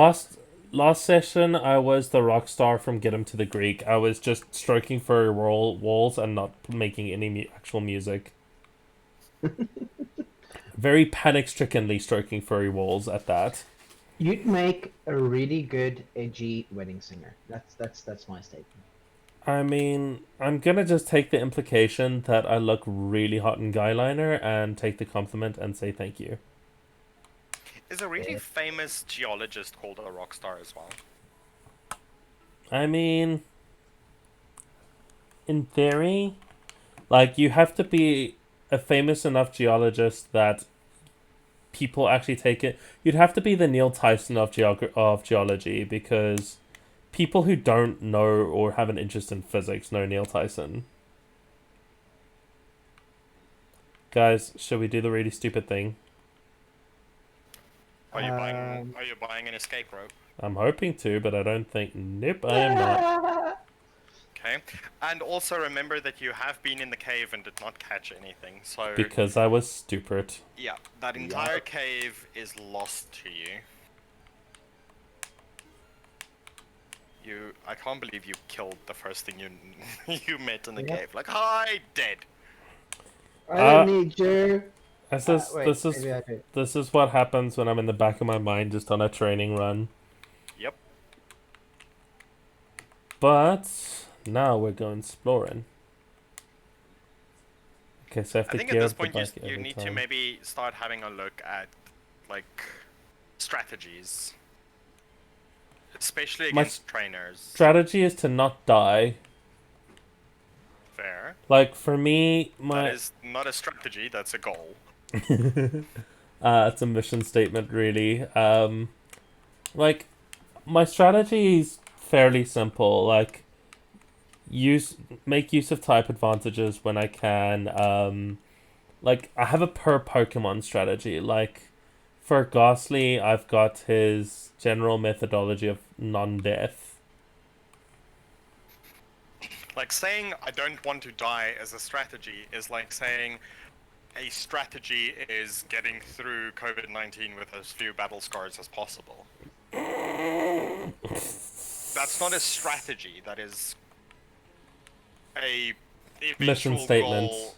Last session, I was the rock star from Get 'Em to the Greek. I was just stroking furry walls and not making any actual music. Very panic-strickenly stroking furry walls at that. you'd make a really good edgy wedding singer. That's my statement. I mean, I'm gonna just take the implication that I look really hot in guyliner and take the compliment and say thank you. Is a really Yeah. famous geologist called a rock star as well. I mean, in theory, like, you have to be a famous enough geologist that people actually take it. You'd have to be the Neil Tyson of geology, because people who don't know or have an interest in physics know Neil Tyson. Guys, should we do the really stupid thing? Are you buying an escape rope? I'm hoping to, but I don't think. Nope, I am not. Okay. And also remember that you have been in the cave and did not catch anything. So Because I was stupid. yeah, that entire cave is lost to you. I can't believe you killed the first thing you you met in the Yep. cave. Like, hi, dead. I don't need you. Wait, maybe I do. This is what happens when I'm in the back of my mind just on a training run. Yep. But now we're going exploring. Okay, so I have I to think at gear this up the point bike you every need to time. maybe start having a look at like strategies, especially My against trainers. Strategy is to not die. Fair. Like, for me, That is not a strategy. That's a goal. It's a mission statement, really. Like, my strategy is fairly simple. Like, make use of type advantages when I can. Like, I have a per Pokemon strategy. Like, for Ghastly, I've got his general methodology of non-death. Like saying I don't want to die as a strategy is like saying a strategy is getting through COVID-19 with as few battle scars as possible. That's not a strategy. That is a Mission eventual statement. goal.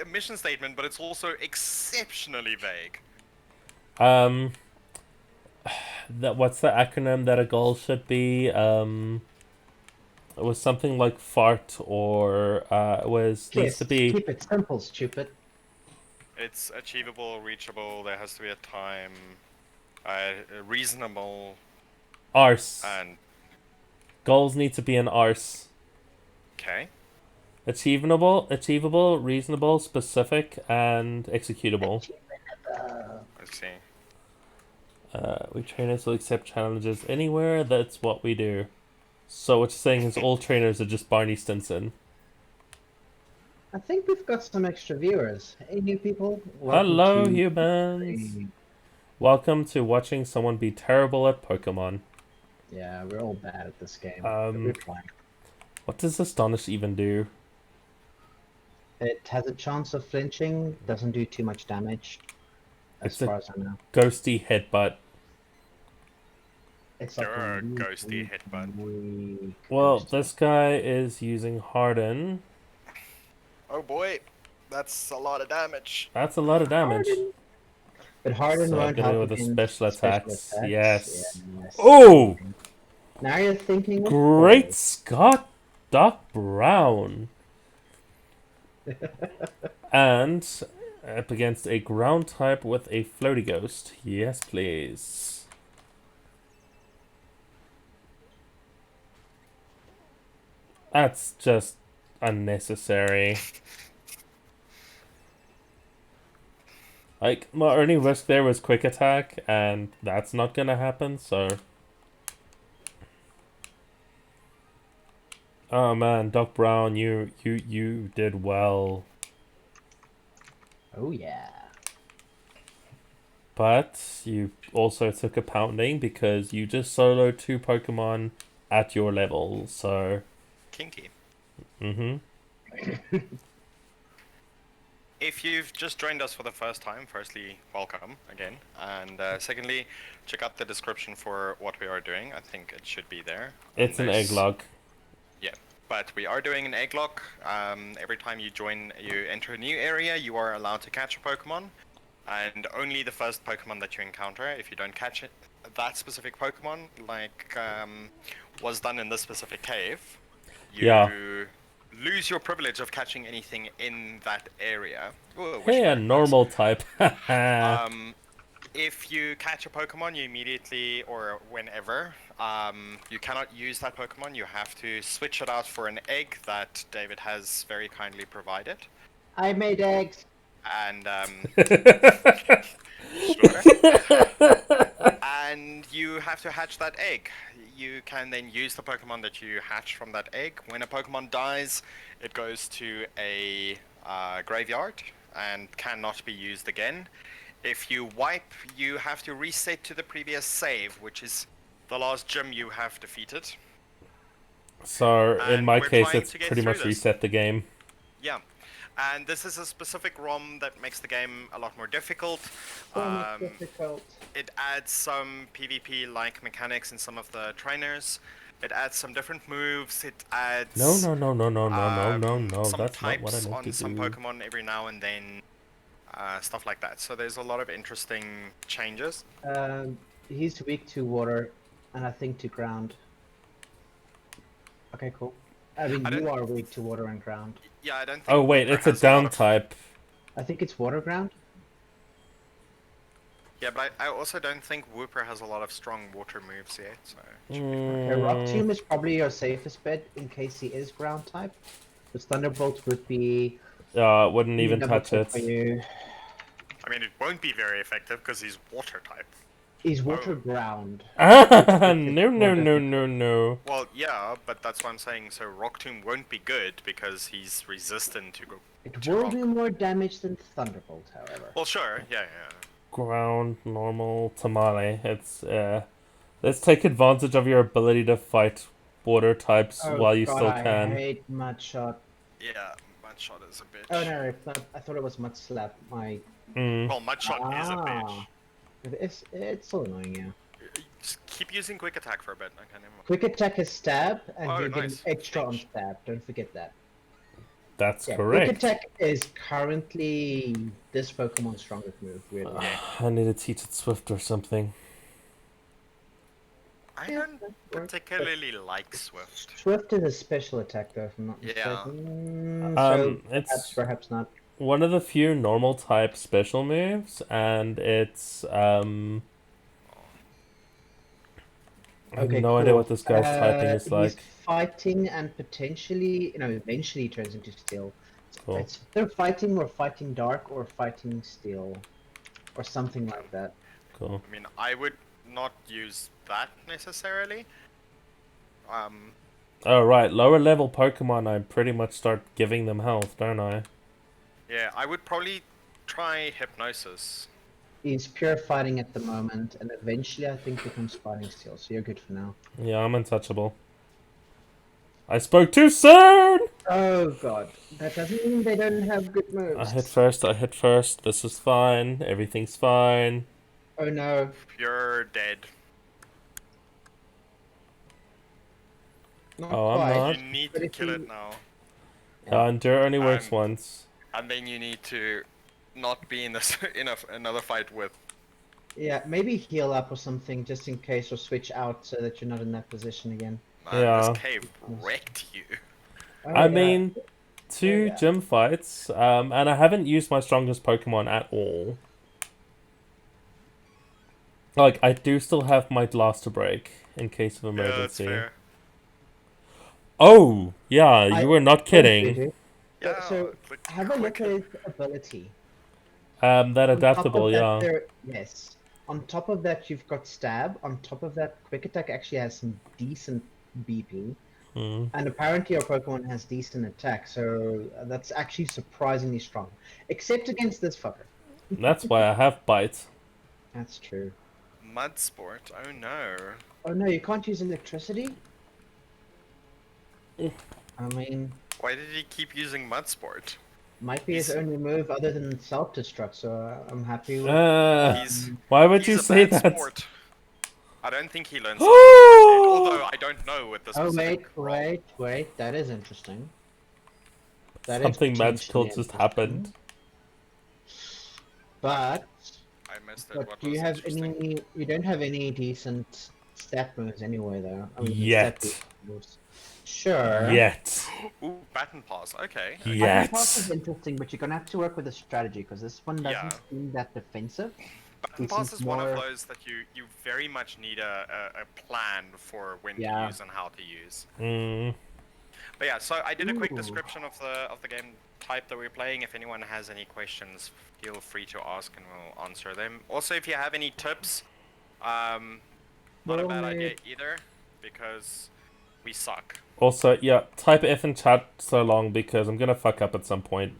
A mission statement, but it's also exceptionally vague. What's the acronym that a goal should be? It was something like fart, or it was needs to Yes, be keep it simple, stupid. It's achievable, reachable. There has to be a time, reasonable, arse. and Goals need to be an arse. okay. Achievable, reasonable, specific, and executable. Let's see. We trainers will accept challenges anywhere. That's what we do. So what you're saying is all trainers are just Barney Stinson. I think we've got some extra viewers. Hey, new people. Welcome Hello, to humans. the- Welcome to watching someone be terrible at Pokemon. Yeah, we're all bad at this game. But we're trying. What does Astonish even do? It has a chance of flinching. Doesn't do too much damage, as It's a- far as I know. Ghosty headbutt. It's like You're a weak, ghosty headbutt. weak Well, ghost. this guy is using Harden. Oh boy, that's a lot of damage. That's a lot of damage. But Harden So I'm won't gonna help go with the against special attacks. Yes. Yes. Oh! Now you're thinking. With Great balls. Scott! Doc Brown. And up against a ground type with a floaty ghost. Yes, please. That's just unnecessary. Like, my only risk there was quick attack, and that's not gonna happen, so... Oh man, Doc Brown, you did well. Oh yeah. But you also took a pounding because you just soloed 2 Pokemon at your level, so... Kinky. Mm-hmm. If you've just joined us for the first time, firstly, welcome again. And secondly, check out the description for what we are doing. I think it should be there. It's an Egglocke. Yeah, but we are doing an Egglocke. Every time you enter a new area, you are allowed to catch a Pokemon. And only the first Pokemon that you encounter, if you don't catch it, that specific Pokemon, like was done in this specific cave, you lose your privilege of catching anything in that area. Ooh, Hey, a normal type. If you catch a Pokemon, you immediately, or whenever, you cannot use that Pokemon. You have to switch it out for an egg that David has very kindly provided. I made eggs. And and you have to hatch that egg. You can then use the Pokemon that you hatch from that egg. When a Pokemon dies, it goes to a graveyard and cannot be used again. If you wipe, you have to reset to the previous save, which is the last gym you have defeated. So, in And my we're case, trying it's to get pretty through much this. reset the game. Yeah. And this is a specific ROM that makes the game a lot more difficult. Difficult. It adds some PvP-like mechanics in some of the trainers. It adds some different moves. It adds No. some That's not what I types meant on to some do. Pokemon every now and then. Stuff like that. So there's a lot of interesting changes. He's weak to water, and I think to ground. Okay, cool. I mean, you are weak to water and ground. Yeah, I don't think. Oh wait, Wooper it's a has down lot of- type. I think it's water ground. Yeah, but I also don't think Wooper has a lot of strong water moves yet. So. Okay, Rock Tomb is probably your safest bet in case he is ground type. Because Thunderbolt would be. Wouldn't even double touch tip it. For you. I mean, it won't be very effective because he's water type. He's water ground. Ah, no. Well, yeah, but that's what I'm saying. So Rock Tomb won't be good because he's resistant to go It to will rock. do more damage than Thunderbolt, however. Well, sure, yeah. Ground, normal, tamale. It's let's take advantage of your ability to fight water types Oh while you god, still I can. hate Mud Shot. Yeah, Mudshot is a bitch. Oh no, it's not. I thought it was Mud Slap. My Well, Mudshot is a bitch. it's so annoying, yeah. Just keep using quick attack for a bit. Okay, never mind. Quick attack is stab, and Oh, you're getting nice. extra on Change. stab. Don't forget that. That's Yeah, quick correct. attack is currently this Pokemon's strongest move. Weirdly. I need to teach it Swift or something. I Yeah, don't that works, particularly like Swift. Swift is a special attack, though, if I'm not Yeah. mistaken. So It's perhaps not. one of the few normal type special moves, and it's I have Okay, no idea cool. what this guy's typing is He's like. fighting and potentially, eventually turns into steel. Cool. It's either fighting or fighting dark or fighting steel, or something like that. Cool. I mean, I would not use that necessarily. Oh right, lower level Pokemon, I pretty much start giving them health, don't I? Yeah, I would probably try Hypnosis. He's pure fighting at the moment, and eventually I think becomes fighting steel. So you're good for now. Yeah, I'm untouchable. I spoke too soon! Oh god, that doesn't mean they don't have good moves. I hit first. This is fine. Everything's fine. Oh no. You're dead. Not Oh, I'm quite. not. You need But to if kill you- it now. Yeah, Endure only works And- once. And then you need to not be in this another fight with. Yeah, maybe heal up or something just in case, or switch out so that you're not in that position again. Man, Yeah. this cave wrecked you. Oh, I yeah. mean, two yeah. gym fights, and I haven't used my strongest Pokemon at all. Like, I do still have my glass to break in case of Yeah, that's emergency. fair. Oh, yeah, you were not Oh, kidding. dude. Yeah, So click have a look quick. at his ability. That On top of adaptable, that, yeah. yes. On top of that, you've got stab. On top of that, quick attack actually has some decent BP. Mm. And apparently, your Pokemon has decent attack, so that's actually surprisingly strong. Except against this fucker. That's why I have Bite. That's true. Mud Sport, oh no. Oh no, you can't use electricity? I mean, Why did he keep using Mud Sport? might be his He's- only move other than self-destruct, so I'm happy with... He's Why would he's you a say bad that? sport. I don't think he learns self-destruct, although I don't know with this Oh, specific role. wait, that is interesting. That is Something magical potentially just interesting. happened. But I missed it. But What do was you have interesting? any? You don't have any decent stat moves anyway, though. I mean, Yet. stat moves. Sure. Yet. Ooh, Baton Pass. Okay. Ye- Iron Yet. Pass is interesting, but you're gonna have to work with a strategy because this one doesn't Yeah. seem that defensive. Baton It Pass seems is one of more- those that you very much need a plan for when Yeah. to use and how to use. Mm. But yeah, so I did a quick Ooh. description of the game type that we're playing. If anyone has any questions, feel free to ask and we'll answer them. Also, if you have any tips, not a Well, bad idea mate. either, because we suck. Also, yeah, type F in chat so long because I'm gonna fuck up at some point.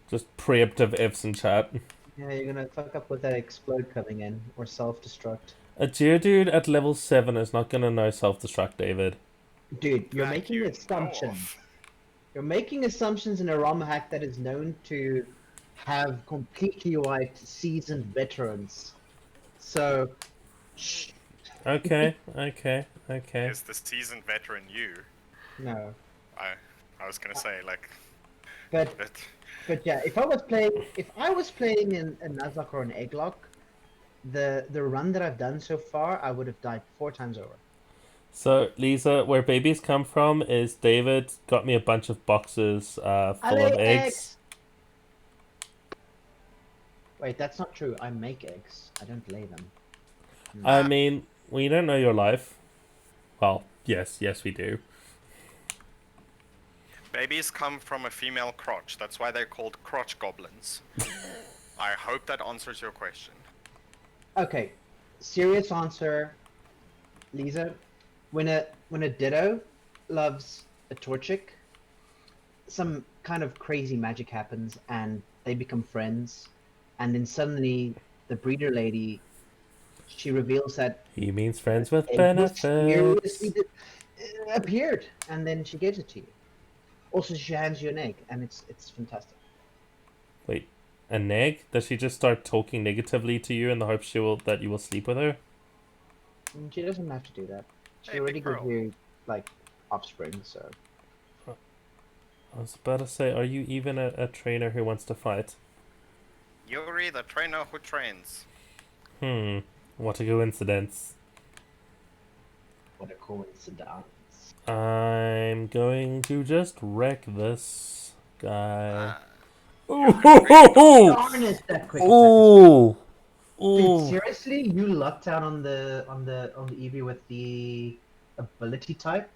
Just preemptive Fs in chat. Yeah, you're gonna fuck up with that explode coming in or self-destruct. A Geodude at level 7 is not gonna know self-destruct, David. Dude, you're That making you know assumptions. of. You're making assumptions in a ROM hack that is known to have completely white seasoned veterans. So, shh. Okay. Is the seasoned veteran you? No. I was gonna say like, But but yeah, if I was playing in a Nuzlocke or an Egglocke, the run that I've done so far, I would have died 4 times over. So, Lisa, where babies come from is David got me a bunch of boxes full I of lay eggs. Wait, that's not true. I make eggs. I don't lay them. I mean, we don't know your life. Well, yes, we do. Babies come from a female crotch. That's why they're called crotch goblins. I hope that answers your question. Okay, serious answer, Lisa. When a Ditto loves a Torchic, some kind of crazy magic happens and they become friends, and then suddenly the breeder lady, she reveals that He means friends with egg mysteriously benefits. appeared, and then she gives it to you. Also, she hands you an egg, and it's fantastic. Wait, a neg? Does she just start talking negatively to you in the hope that you will sleep with her? And she doesn't have to do that. She Hey, already big gives pearl. you like offspring, so I was about to say, are you even a trainer who wants to fight? Yuri, the trainer who trains. What a coincidence. what a coincidence. I'm going to just wreck this guy. Darn it, that quick attack is. Ooh! Dude, Ooh! seriously, you lucked out on the Eevee with the ability type.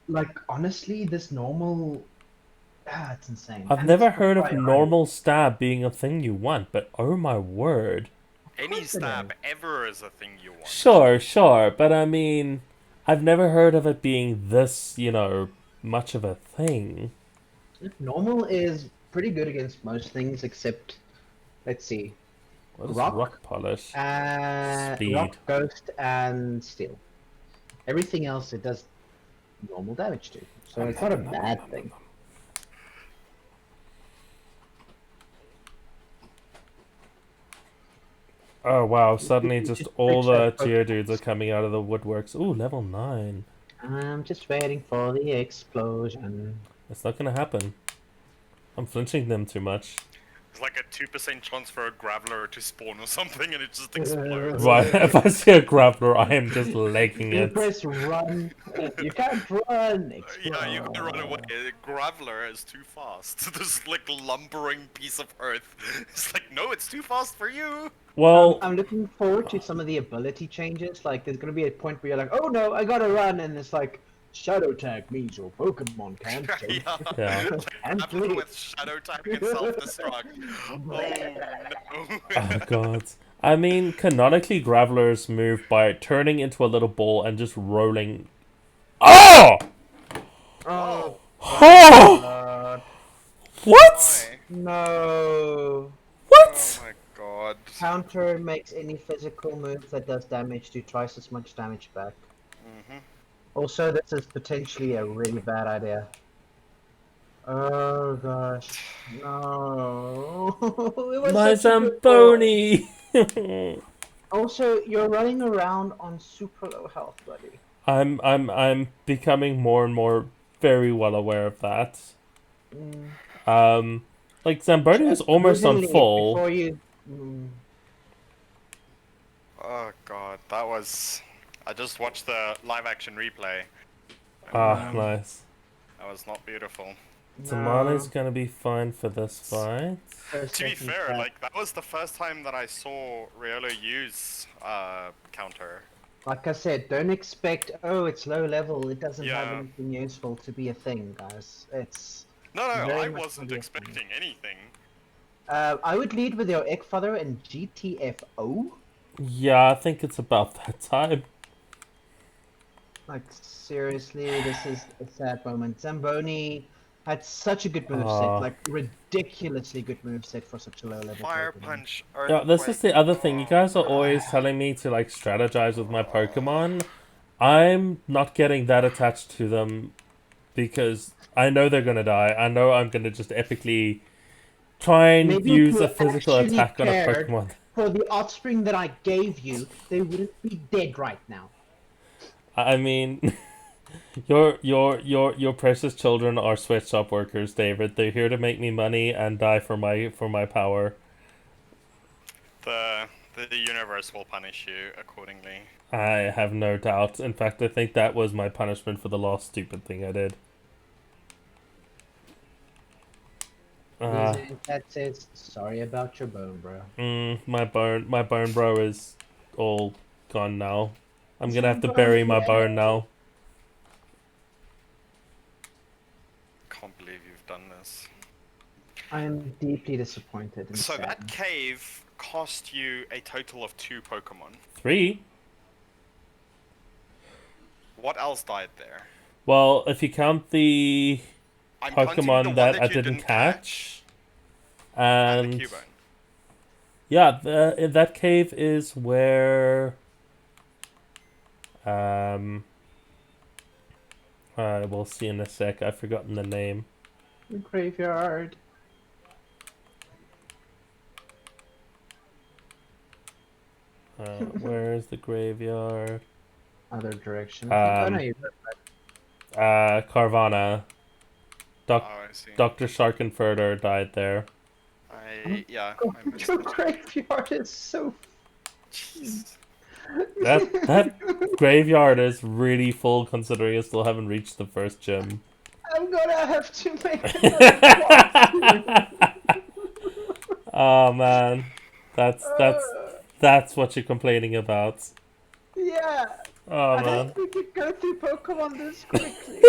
Like honestly, this normal, it's insane. I've And it's never for heard of priority. normal stab being a thing you want, but oh my word. Of Any course it stab is. ever is a thing you want. Sure, but I mean, I've never heard of it being this, much of a thing. Normal is pretty good against most things except, let's see, What is rock rock, polish? Speed. rock, ghost, and steel. Everything else it does normal damage to, so it's not a bad thing. Oh wow, suddenly You just just all fetch the that Geodudes are Pokedex. coming out of the woodworks. Ooh, level 9. I'm just waiting for the explosion. It's not gonna happen. I'm flinching them too much. It's like a 2% chance for a Graveler to spawn or something and it just explodes. Right, if I see a Grappler, I am just legging You it. press run. You can't run. Yeah, you can run away. Explode. Graveler is too fast. This like lumbering piece of earth. It's like, no, it's too fast for you. Well, I'm looking forward to some of the ability changes. Like, there's gonna be a point where you're like, "Oh no, I gotta run," and it's like, "Shadow tag means your Pokemon can't save, Yeah, yeah. like can't Graveler leave." with shadow typing and self-destruct. Oh no. Oh god. I mean, canonically, Gravelers move by turning into a little ball and just rolling. Oh! Oh, Whoa. Oh! God. What? Why? No. Oh What? my god. Counter makes any physical move that does damage do twice as much damage back. Mhm. Also, this is potentially a really bad idea. Oh gosh, no! It was My such a good ball. Zamboni! Also, you're running around on super low health, buddy. I'm becoming more and more very well aware of that. Mm. Um, like Zamboni is almost Losing on lead full. before you. Mm. Oh god, that was. I just watched the live action replay. Ah, No, nice. That was not beautiful. Tamale's no. gonna be fine for this fight. First, To be second, fair, third. like that was the first time that I saw Riolo use counter. Like I said, don't expect. Oh, it's low level. It doesn't have Yeah. anything useful to be a thing, guys. It's No, very I much wasn't gonna be a thing. expecting anything. I would lead with your Eggfather and GTFO. Yeah, I think it's about that time. Like seriously, this is a sad moment. Zamboni had such a good move set, Uh, like ridiculously good move set for such a low level Fire Pokemon. punch, yeah, this is earthquake. the other thing. You Oh. guys are always telling me to like strategize with my Pokemon. I'm not getting that attached to them because I know they're gonna die. I know I'm gonna just epically try and Maybe if use you a physical actually attack on a cared Pokemon. for the offspring that I gave you, they wouldn't be dead right now. I mean, your precious children are sweatshop workers, David. They're here to make me money and die for my power. The universe will punish you accordingly. I have no doubt. In fact, I think that was my punishment for the last stupid thing I did. Lisa in chat says, sorry about your bone, bro. My bone bro is all gone now. I'm gonna have to bury Zamboni my bone egg. now. I'm deeply disappointed and So sad. that cave cost you a total of 2 Pokemon. 3. What else died there? Well, if you count the I'm counting the Pokemon one that that I you didn't didn't catch, and the and Cubone. yeah, that cave is where we'll see in a sec. I've forgotten the name. The graveyard. Where's the graveyard? Other direction. Oh no, you. Carvana. Oh, I see. Dr. Sharkenfurter died there. Yeah, Oh, I missed your it. graveyard is so. Jeez. That graveyard is really full considering I still haven't reached the first gym. I'm gonna have to make another Oh man. That's that's Uh, that's what you're complaining about. yeah, Oh I man. don't think we could go through Pokemon this quickly.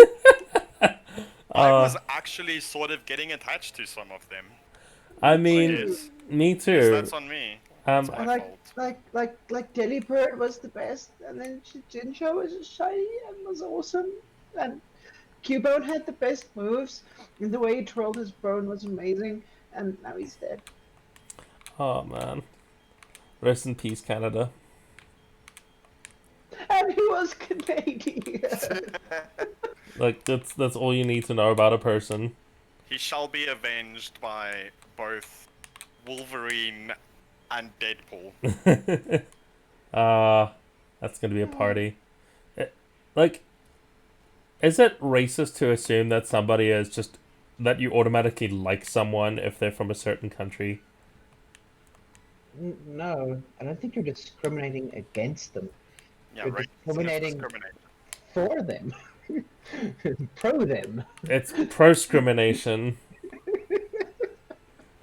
I Uh was actually sort of getting attached to some of them. I So mean yes, me yes, too. that's on me. It's my like, fault. like Delibird was the best, and then Jincho was just shiny and was awesome, and Cubone had the best moves, and the way he trolled his bone was amazing, and now he's dead. Oh man. Rest in peace, Canada. And he was Canadian. Like that's all you need to know about a person. He shall be avenged by both Wolverine and Deadpool. That's gonna be a party. Like, is it racist to assume that somebody is just that you automatically like someone if they're from a certain country? No, I don't think you're discriminating against them. Yeah, You're right. discriminating Discriminate. for them. Pro them. It's proscrimination.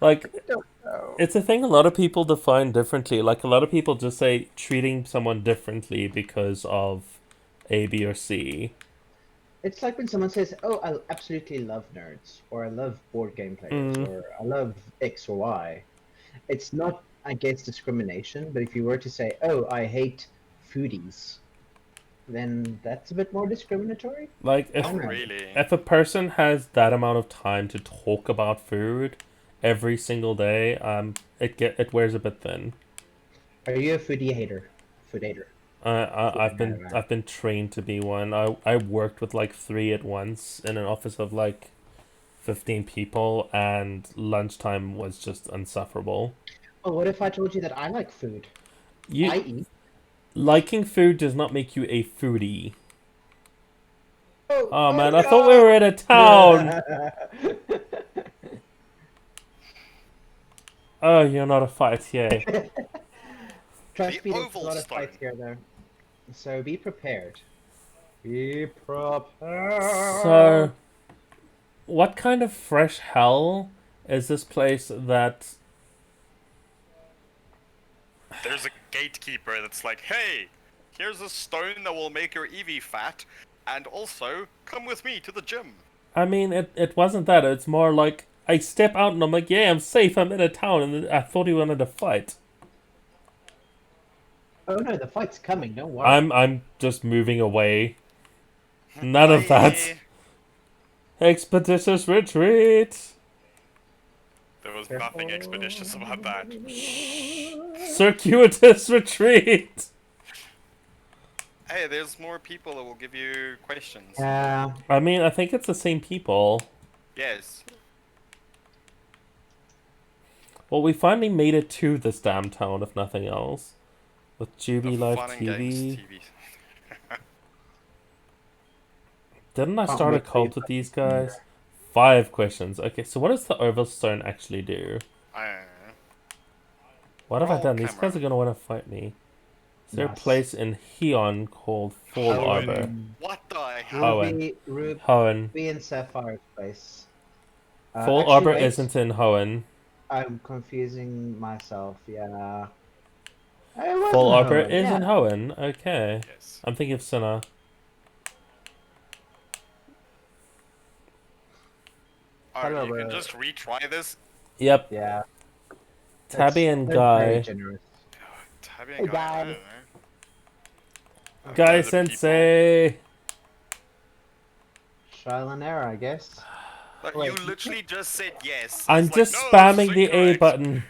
Like, Don't know. it's a thing a lot of people define differently. Like, a lot of people just say treating someone differently because of A, B, or C. It's like when someone says, "Oh, I absolutely love nerds," or "I love board game players," Mm. or "I love X or Y." It's not, I guess, discrimination. But if you were to say, "Oh, I hate foodies," then that's a bit more discriminatory. Like, I Oh, don't know. really? if a person has that amount of time to talk about food every single day, it wears a bit thin. Are you a foodie hater? Food hater. I've been trained to be one. I worked with like 3 at once in an office of like 15 people, and lunchtime was just insufferable. Oh, what if I told you that I like food? I You eat. liking food does not make you a foodie. Oh, Oh man, oh I thought we were in a town. no! Oh, you're not a fight, yay. Trust The me, there's a oval lot of stone. fights here, though. So be prepared. Be prepared. So, what kind of fresh hell is this place that? There's a gatekeeper that's like, hey, here's a stone that will make your Eevee fat, and also, come with me to the gym. I mean, it wasn't that. It's more like I step out and I'm like, yeah, I'm safe. I'm in a town, and I thought he wanted to fight. Oh no, the fight's coming. Don't worry. I'm just moving away. None of that. Expeditious retreat. There was nothing expeditious about that. Circuitous retreat. Hey, there's more people that will give you questions. I mean, I think it's the same people. Yes. Well, we finally made it to this damn town, if nothing else. With Juby The Live Fun and Games TV. TV. Didn't I Can't start a wait for cult you with these guys? 5 questions. Okay, so what does the Overstone actually do? What have I Roll done? These camera. guys are going to want to fight me. Is there a Nice. place in Heon called Fall Hoenn. Arbor? What the hell? Hoenn. Hoenn. Ruby and Sapphire's place. Fall Actually, Arbor wait. isn't in Hoenn. I'm confusing myself. Yeah. It was Fall in Arbor Hoenn, is yeah. in Hoenn. Okay. Yes. I'm thinking of Sinna. Alright, you Hello, can just retry this Yep. Yeah. Tabby and That's very Guy. generous. Tabby Hey, and Guy, I Guy. don't know. Guy They're the people. Sensei. Trial and error, I guess. Like, you Wait, literally just said yes. I'm It's like, just no, this is spamming the A incorrect. button.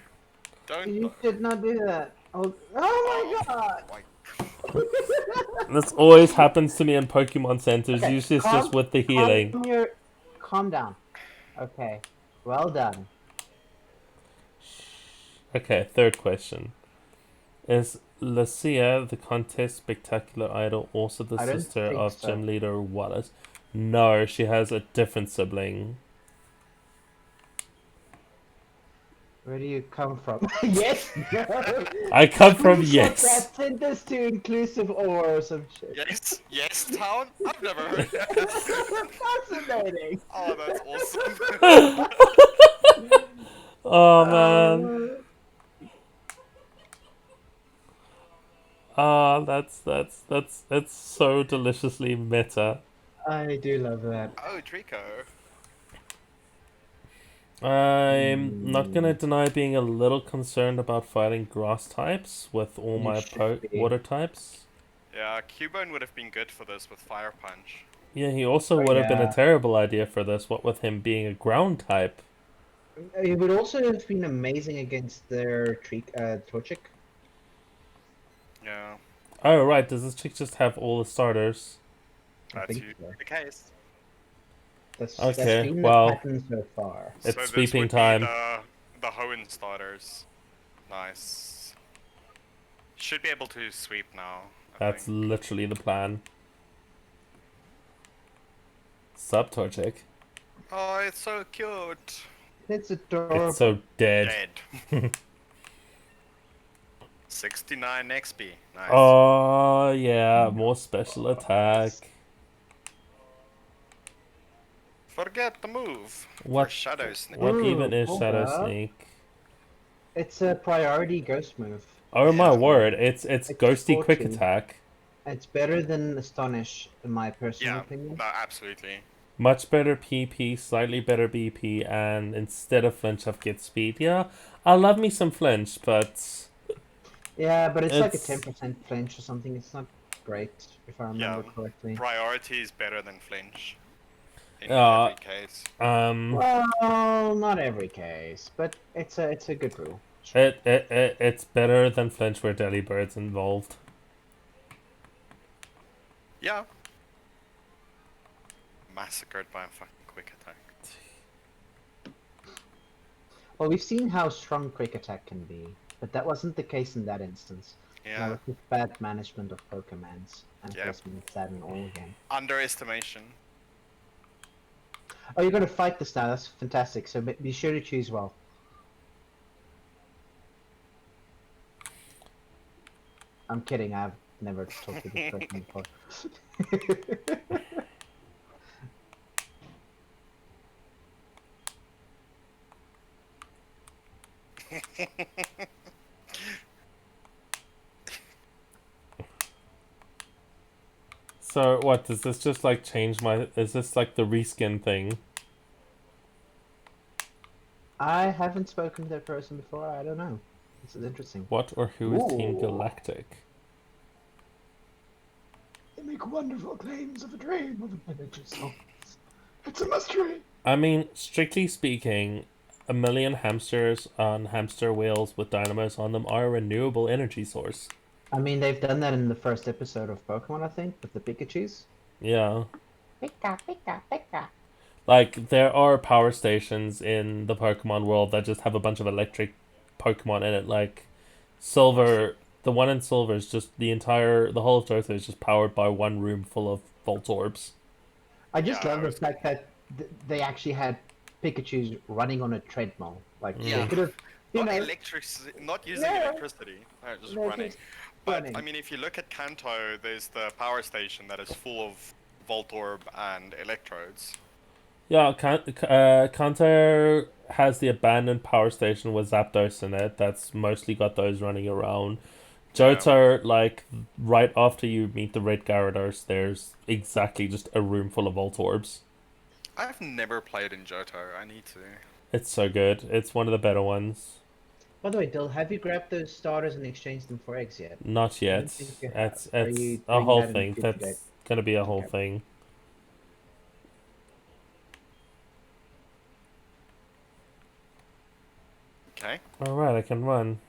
Don't. you did not do that. Oh my god! my. This always happens to me in Pokemon centers. Okay, Usually it's just with the healing. calm down. Okay, well done. Okay, third question. Is Lucia, the contest spectacular idol, also the I don't sister think of so. gym leader Wallace? No, she has a different sibling. Where do you come from? Yes, no. I come from Screenshot yes. that, send this to inclusive or some shit. Yes, Town? I've never heard that. Fascinating. Oh, that's awesome. Oh man. That's so deliciously meta. I do love that. Oh, Trico. I'm not gonna deny being a little concerned about fighting grass types with all You my should be. water types. Yeah, Cubone would have been good for this with Fire Punch. Yeah, he also Oh, would have been a yeah. terrible idea for this, what with him being a ground type. It would also have been amazing against their Torchic. Yeah, Oh right, does this chick just have all the starters? I that's think usually so. the case. That's Okay, been well, the pattern so far. It's So this sweeping would time. be the Hoenn starters. Nice. Should be able to sweep now. I That's think. literally the plan. Sup, Torchic? Oh, it's so cute. It's adorable. It's so dead. Dead. 69 XP. Nice. Oh yeah, more special attack. Forget the move. What? For Shadow Snake. What Ooh, even is hold Shadow up. Snake? It's a priority ghost move. Oh my Yeah. word! It's ghosty quick 40. attack. It's better than Astonish, in my personal Yeah, opinion. no, absolutely. Much better PP, slightly better BP, and instead of flinch, I've get speed. Yeah, I love me some flinch, but Yeah, but it's like a It's- 10% flinch or something. It's not great, if I remember correctly. Priority is better than flinch. In Uh, every case. Well, not every case, but it's a good rule. it's better than flinch where Delibird's involved. Yeah. Massacred by a fucking quick attack. Well, we've seen how strong quick attack can be, but that wasn't the case in that instance. That Yeah. was just bad management of Pokemons, and Yeah. forcing Saturn all again. Underestimation. Oh, you're gonna fight this now. That's fantastic. So be sure to choose well. I'm kidding. I've never talked to this person before. So what does this just like change my? Is this like the reskin thing? I haven't spoken to that person before. I don't know. This is interesting. What or who is Team Ooh. Galactic? They make wonderful claims of a dream of a miniature soul. It's a mystery. I mean, strictly speaking, a million hamsters on hamster wheels with dynamos on them are a renewable energy source. I mean, they've done that in the first episode of Pokemon, I think, with the Pikachus. Yeah. Pika, Pika, Pika. Like, there are power stations in the Pokemon world that just have a bunch of electric Pokemon in it. Like, Silver, the one in Silver is just the whole of Johto is just powered by one room full of Voltorbs. I just Yeah, love I the was fact that they actually had Pikachus running on a treadmill. Like, Yeah. they could have, you Not know, not using Yeah. electricity. No, just they're running. just But running. I mean, if you look at Kanto, there's the power station that is full of Voltorb and Electrodes. Yeah, Kanto has the abandoned power station with Zapdos in it. That's mostly got those running around. Johto, like, right after you meet the Red Gyarados, there's exactly just a room full of Voltorbs. I've never played in Johto. I need to. It's so good. It's one of the better ones. By the way, Dill, have you grabbed those starters and exchanged them for eggs yet? Not I yet. don't think you have. Are It's you a doing whole that in a thing. future date? That's gonna be a whole Okay. thing. Okay. Alright, I can run.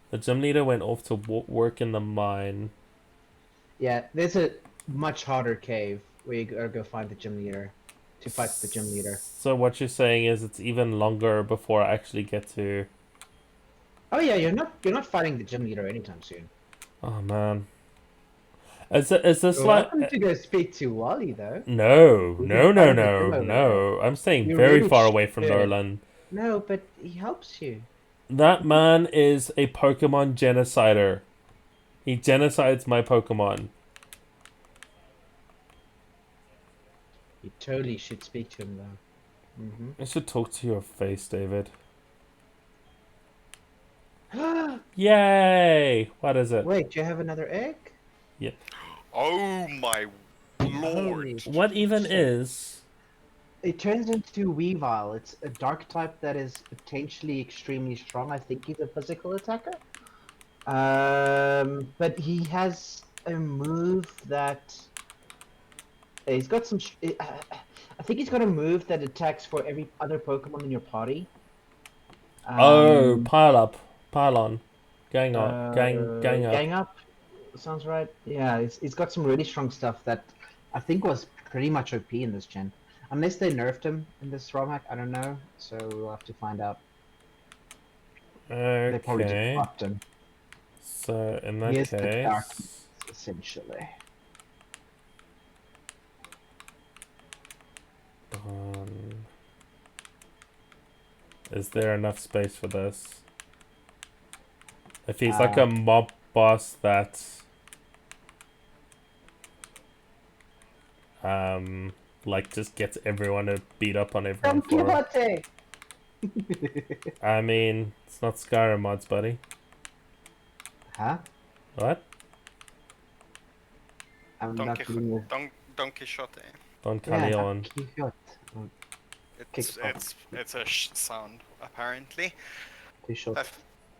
The gym leader went off to work in the mine. Yeah, there's a much harder cave where you gotta go find the gym leader to fight the gym leader. So what you're saying is it's even longer before I actually get to... Oh yeah, you're not fighting the gym leader anytime soon. Oh man. Is this You're like... welcome to go speak to Wally though. No, He's no, in no, charge of the gym no, over there. no. I'm staying You very really far away from should. Nolan. No, but he helps you. That man is a Pokemon genocider. He genocides my Pokemon. You totally should speak to him though. I should talk to your face, David. Yay! What is it? Wait, do you have another egg? Oh my lord. Holy What even shit. is... It turns into Weavile. It's a dark type that is potentially extremely strong. I think he's a physical attacker. But he has a move that he's got some. I think he's got a move that attacks for every other Pokemon in your party. Oh, pile up. Pile on. Gang up. Gang up. Gang up. Sounds right. Yeah, he's got some really strong stuff that I think was pretty much OP in this gen. Unless they nerfed him in this ROM hack, I don't know. So we'll have to find out. They probably just Okay. buffed him. So, in He that is the dark, case... essentially. Is there enough space for this? If he's like a mob boss that... like just gets everyone to beat up on everyone Don for... Quixote! I mean, it's not Skyrim mods, buddy. Huh? What? I'm Don, not Quixote. doing Don Quixote. Don Yeah, Caleon. Don Quixote. Oh, It's a sh sound apparently. Quixote.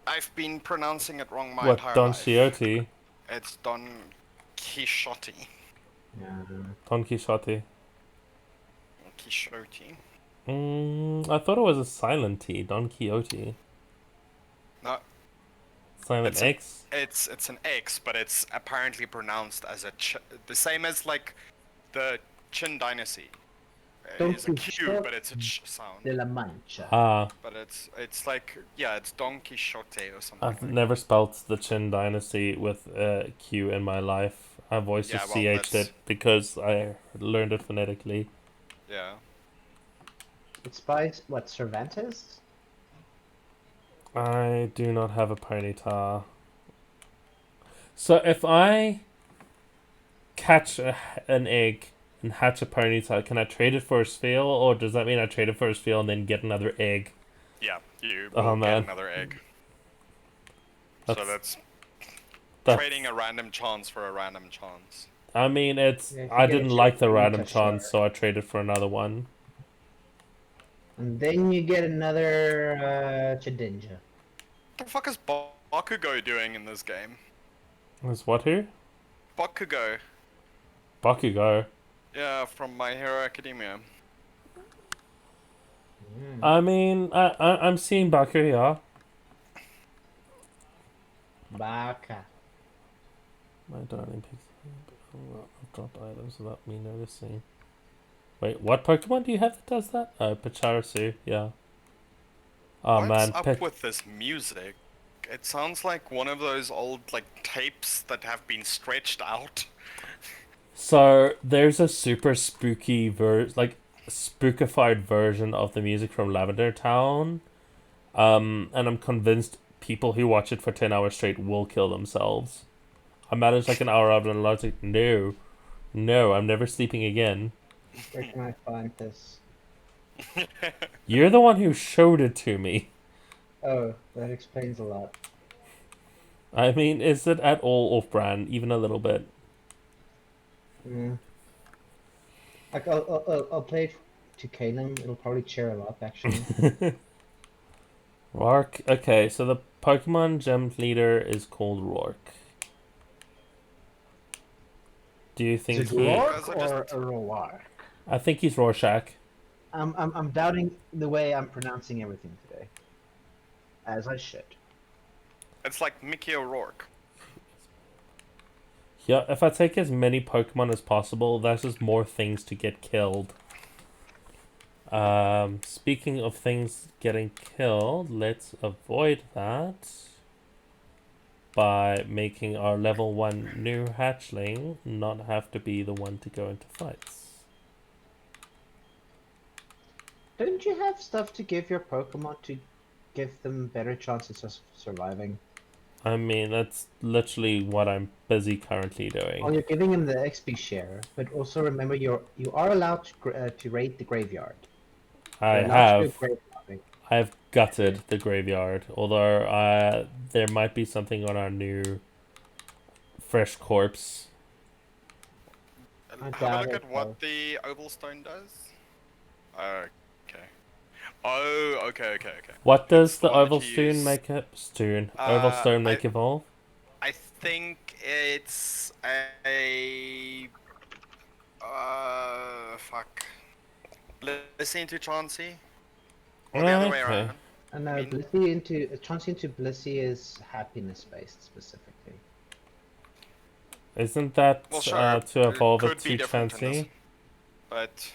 I've been pronouncing it wrong my What, entire Don life. Quixote? It's Don Quixote. Yeah. Don Quixote. Quixote. I thought it was a silent T. Don Quixote. No, Silent It's a- X? it's an X, but it's apparently pronounced as a ch. The same as like the Qin Dynasty. Don It's a Q, Quixote but it's a ch sound. de la Mancha. Ah, But it's like yeah, it's Don Quixote or something. I've like never spelt the Qin Dynasty with a Q in my life. I've always Yeah, just well, CH'd that's- it because I learned it phonetically. Yeah. It's by, what, Cervantes? I do not have a ponyta. So if I catch an egg and hatch a ponyta, can I trade it for a sphere, or does that mean I trade it for a sphere and then get another egg? Yeah, you Oh, will man. get another egg. That's, So that's that's trading a random chance for a random chance. I mean, it's Yeah, if you I get a didn't like the ponyta, random sure. chance, so I traded for another one. And then you get another Chedinja. What the fuck is Bakugo doing in this game? Was what who? Bakugo. Bakugo. Yeah, from My Hero Academia. I mean, I'm seeing Baku, yeah. Baka. My darling pixel. I've dropped items without me noticing. Wait, what Pokemon do you have that does that? Oh, Pacharasu, yeah. Oh What's man, up with this music? It sounds like one of those old like tapes that have been stretched out. So there's a super spooky spookified version of the music from Lavender Town. And I'm convinced people who watch it for 10 hours straight will kill themselves. I managed like an hour of it and I was like, no, I'm never sleeping again. Where can I find this? You're the one who showed it to me. Oh, that explains a lot. I mean, is it at all off-brand? Even a little bit? Like, I'll play it to Kalim. It'll probably cheer him up, actually. Rourke. Okay, so the Pokemon gym leader is called Rourke. Do you Is think it he? Rourke Guys are or just- a Roark? I think he's Rorschach. I'm doubting the way I'm pronouncing everything today. As I should. It's like Mickey O'Rourke. Yeah, if I take as many Pokemon as possible, that's just more things to get killed. Speaking of things getting killed, let's avoid that by making our level 1 new hatchling not have to be the one to go into fights. Don't you have stuff to give your Pokemon to give them better chances of surviving? I mean, that's literally what I'm busy currently Well, doing. you're giving them the XP share, but also remember you are allowed to raid the graveyard. I You're allowed to do have. grave robbing. I've gutted the graveyard, although there might be something on our new fresh corpse. I Have a doubt look it, at what the oval stone does. Okay. Oh, okay. What does It's the one that oval you stone use- make it? Oval stone make I evolve? I think it's a fuck. Listen into Chauncey, or the other way Okay. around. And I mean- Blissey into Chauncey into Blissey is happiness based specifically. Isn't that Well, sure. to evolve it could be to different in this, Chansey? but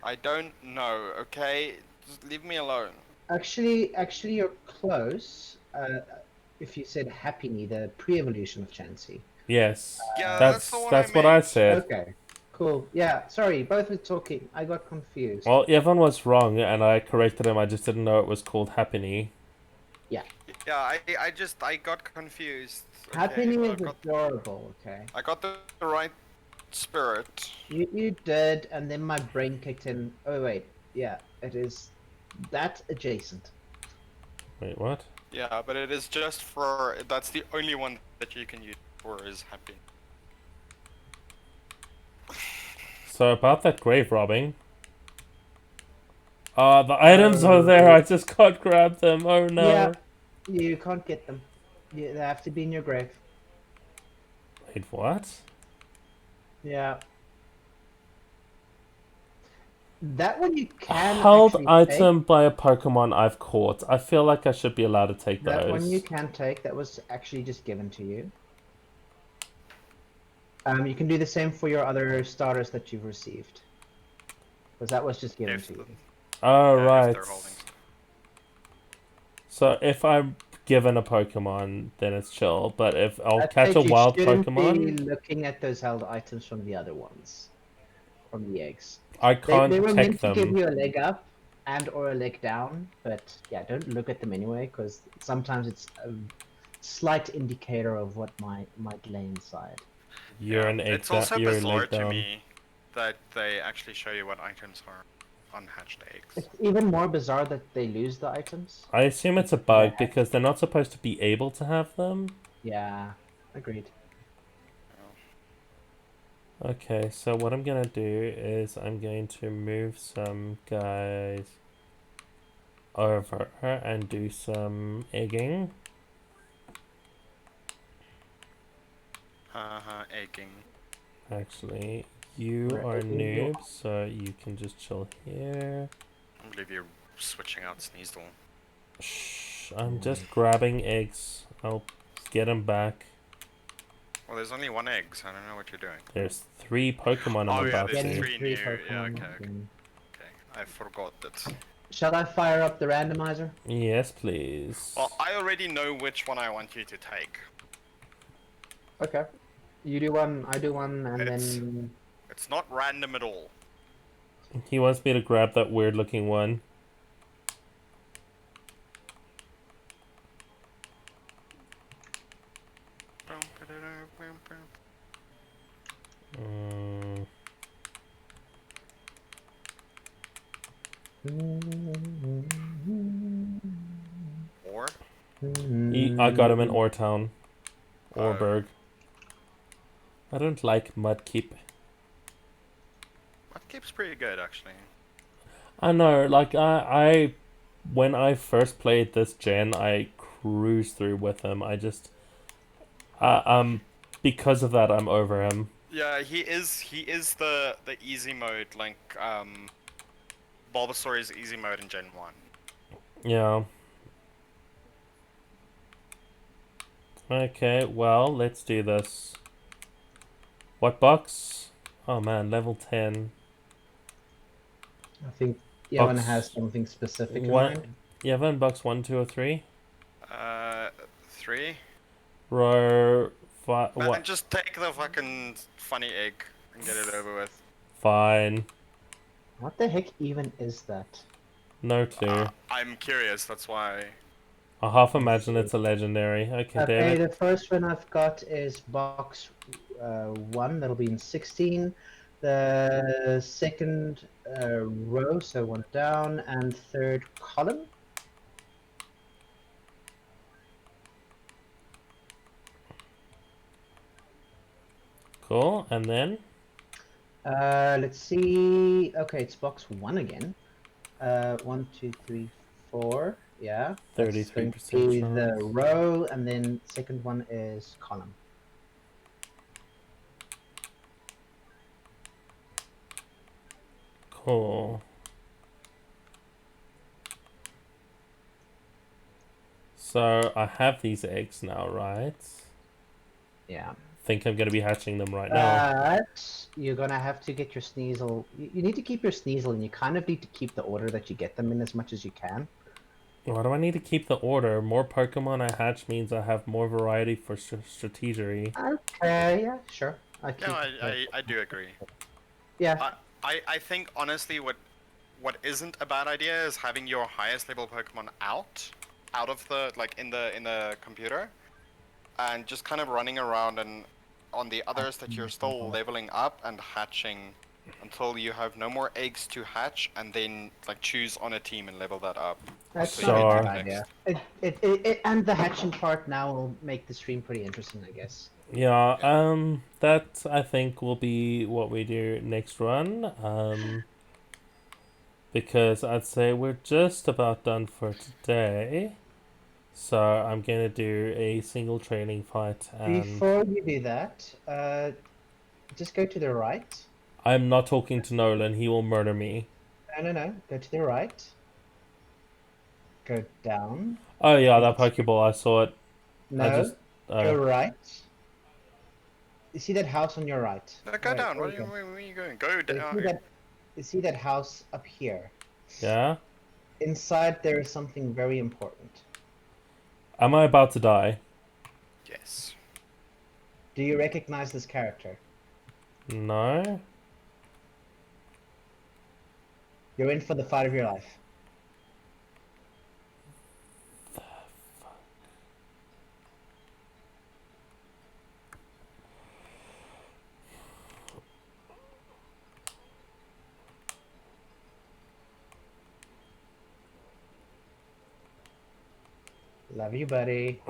I don't know. Okay, just leave me alone. Actually, you're close. If you said Happiny, the pre-evolution of Chansey. Yeah, Yes. that's the one I That's what I meant. said. Okay, cool. Yeah, sorry, both were talking. I got confused. Well, Evan was wrong, and I corrected him. I just didn't know it was called Happiny. Yeah, I got confused. Okay, Happiny but is adorable. Okay, I got the right spirit. you did, and then my brain kicked in. Oh wait, yeah, it is. That's adjacent. Wait, what? Yeah, but it is just for. That's the only one that you can use for is happy. So about that grave robbing. The items are there. I just can't grab them. Oh no. Yeah, you can't get them. They have to be in your grave. Wait, what? Yeah. That one you can Held actually item by a Pokemon I've caught. I feel like I should be allowed to take take. That one those. you can take. That was actually just given to you. You can do the same for your other starters that you've received. Because that was just given If to you. Oh, yeah, if right. they're holding. So if I'm given a Pokemon, then it's chill. But if I'll That catch a said, you wild shouldn't Pokemon, be looking at those held items from the other ones. From the eggs. I They can't were check meant to give them. you a leg up and or a leg down, but yeah, don't look at them anyway, because sometimes it's a slight indicator of what might lay inside. You're an egg. It's also You're a bizarre leg to down. me that they actually show you what items are on hatched eggs. It's even more bizarre that they lose the items. I assume it's a bug Yeah. because they're not supposed to be able to have them. Yeah, agreed. Okay, so what I'm gonna do is I'm going to move some guys over and do some egging. Egging. Actually, you We're are egging you. noobs, so you can just chill here. I believe you're switching out Sneasel. Shh, I'm just grabbing eggs. I'll get them back. Well, there's only one egg, so I don't know what you're doing. There's 3 Pokemon Oh, I'm yeah, about there's to. three new. Yeah, Pokemon okay. in. Okay, I forgot that. Shall I fire up the randomizer? Yes, please. Well, I already know which one I want you to take. Okay. You do one, I do one, and It's- then... It's not random at all. He wants me to grab that weird looking one. Mm, Or I got him in Oretown. Oh. Oreburgh. I don't like Mudkeep. landscape's pretty good, actually. I know, like I when I first played this gen, I cruised through with him. I just because of that, I'm over him. Yeah, he is the easy mode, like Bulbasaur's easy mode in Gen 1. Yeah. Okay, well, let's do this. What box? Oh man, level 10. I think Yevon Box has something specific in one. mind. Yevon, box 1, 2, or 3? 3. Row Man, what? just take the fucking funny egg and get it over with. Fine. What the heck even is that? No clue. I'm curious, that's why. I half Let's imagine see. it's a legendary. Okay, Okay, David. the first one I've got is box 1. That'll be in 16. The second row, so one down, and third column. Cool. And then Let's see. Okay, it's box 1 again. 1, 2, 3, 4. Yeah, that's going to 33% be the chance. row, and then second one is column. Cool. So I have these eggs now, right? Yeah. Think I'm gonna be hatching them right now. But you're gonna have to get your Sneasel. You need to keep your Sneasel, and you kind of need to keep the order that you get them in as much as you can. Why do I need to keep the order? More Pokemon I hatch means I have more variety for strategery. Okay, yeah, sure. No, I do agree. Yeah. I think honestly what isn't a bad idea is having your highest level Pokemon out of the like in the computer, and just kind of running around and on the others that you're still leveling up and hatching until you have no more eggs to hatch, and then like choose on a team and level that up. That's So not you a get to bad the idea. next. And the hatching part now will make the stream pretty interesting, I guess. Yeah, that I think will be what we do next run. Because I'd say we're just about done for today. So I'm gonna do a single training fight, and Before you do that, just go to the right. I'm not talking to Nolan. He will murder me. No. Go to the right. Go down. Oh yeah, You that can see. Pokeball. I saw it. I No, just go right. You see that house on your right? No, go Wait, down. where is it? Where are you going? Go You see down. that? You see that house up here? yeah. Inside there is something very important. Am I about to die? Yes. Do you recognize this character? No. You're in for the fight of your life. Love you, buddy.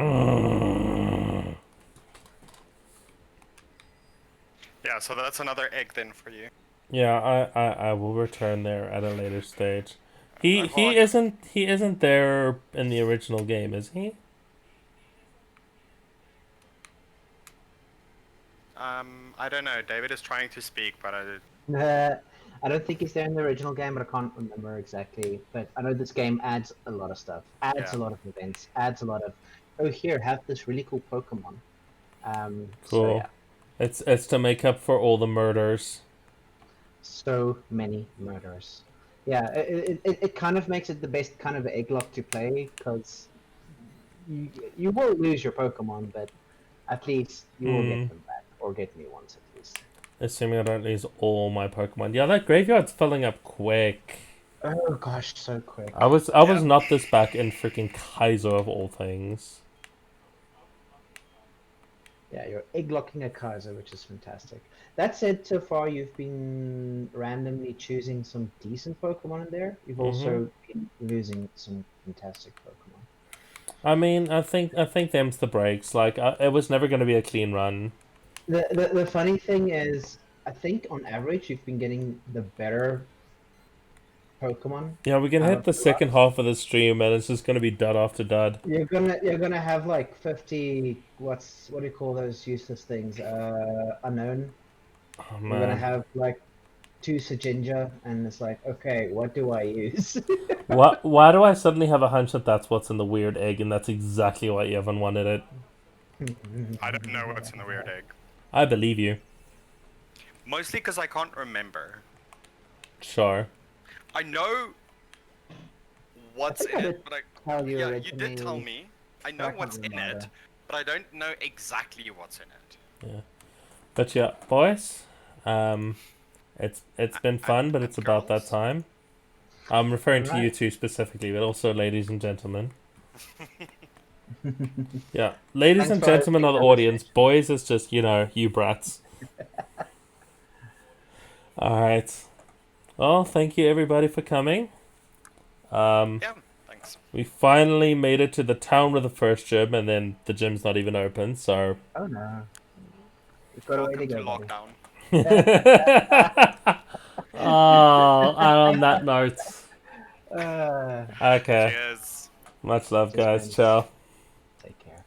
Yeah, so that's another egg then for you. Yeah, I will return there at a later stage. He Well, he isn't there in the original game, is he? I don't know. David is trying to speak, but I don't think he's there in the original game, but I can't remember exactly. But I know this game adds a lot of stuff, adds yeah. a lot of events, adds a lot of. Oh, here, have this really cool Pokemon. So Cool. yeah, It's to make up for all the murders. so many murders. Yeah, it kind of makes it the best kind of Egglocke to play because you will lose your Pokemon, but at least you will get them back or get new ones at least. Assuming I don't lose all my Pokemon. Yeah, that graveyard's filling up quick. Oh gosh, so quick. I was not this back in freaking Kaizo of all things. Yeah, you're egglocking a Kaiser, which is fantastic. That said, so far you've been randomly choosing some decent Pokemon in there. You've also been losing some fantastic Pokemon. I mean, I think them's the breaks. Like, it was never going to be a clean run. The funny thing is, I think on average you've been getting the better Pokemon Yeah, we're gonna out hit of the the second lots. half of the stream, and it's just gonna be dud after dud. You're gonna have like 50. What do you call those useless things? Unknown. Oh You're gonna man, have like two Sajinja, and it's like, okay, what do I use? why do I suddenly have a hunch that that's what's in the weird egg, and that's exactly why you haven't wanted it? I don't know what's in the weird egg. I believe you. Mostly because I can't remember. Sure. I know I what's think in I it, did but I tell you yeah, you did tell originally, me. I but know I can't what's in it, remember. but I don't know exactly what's in it. Yeah. But yeah, boys, um, it's been fun, but it's And about that girls. time. I'm referring All to you right. two specifically, but also ladies and gentlemen. Yeah, ladies Thanks and for gentlemen hosting are the another audience. session. Boys is just you brats. All right. Well, thank you everybody for coming. Yeah, thanks. We finally made it to the town with the first gym, and then the gym's not even open. So. Oh no, we've got a way to Welcome to go, buddy. lockdown. Oh, and on that note. uh, Okay. Cheers. Much love, Cheers, guys. friends. Ciao. Take care.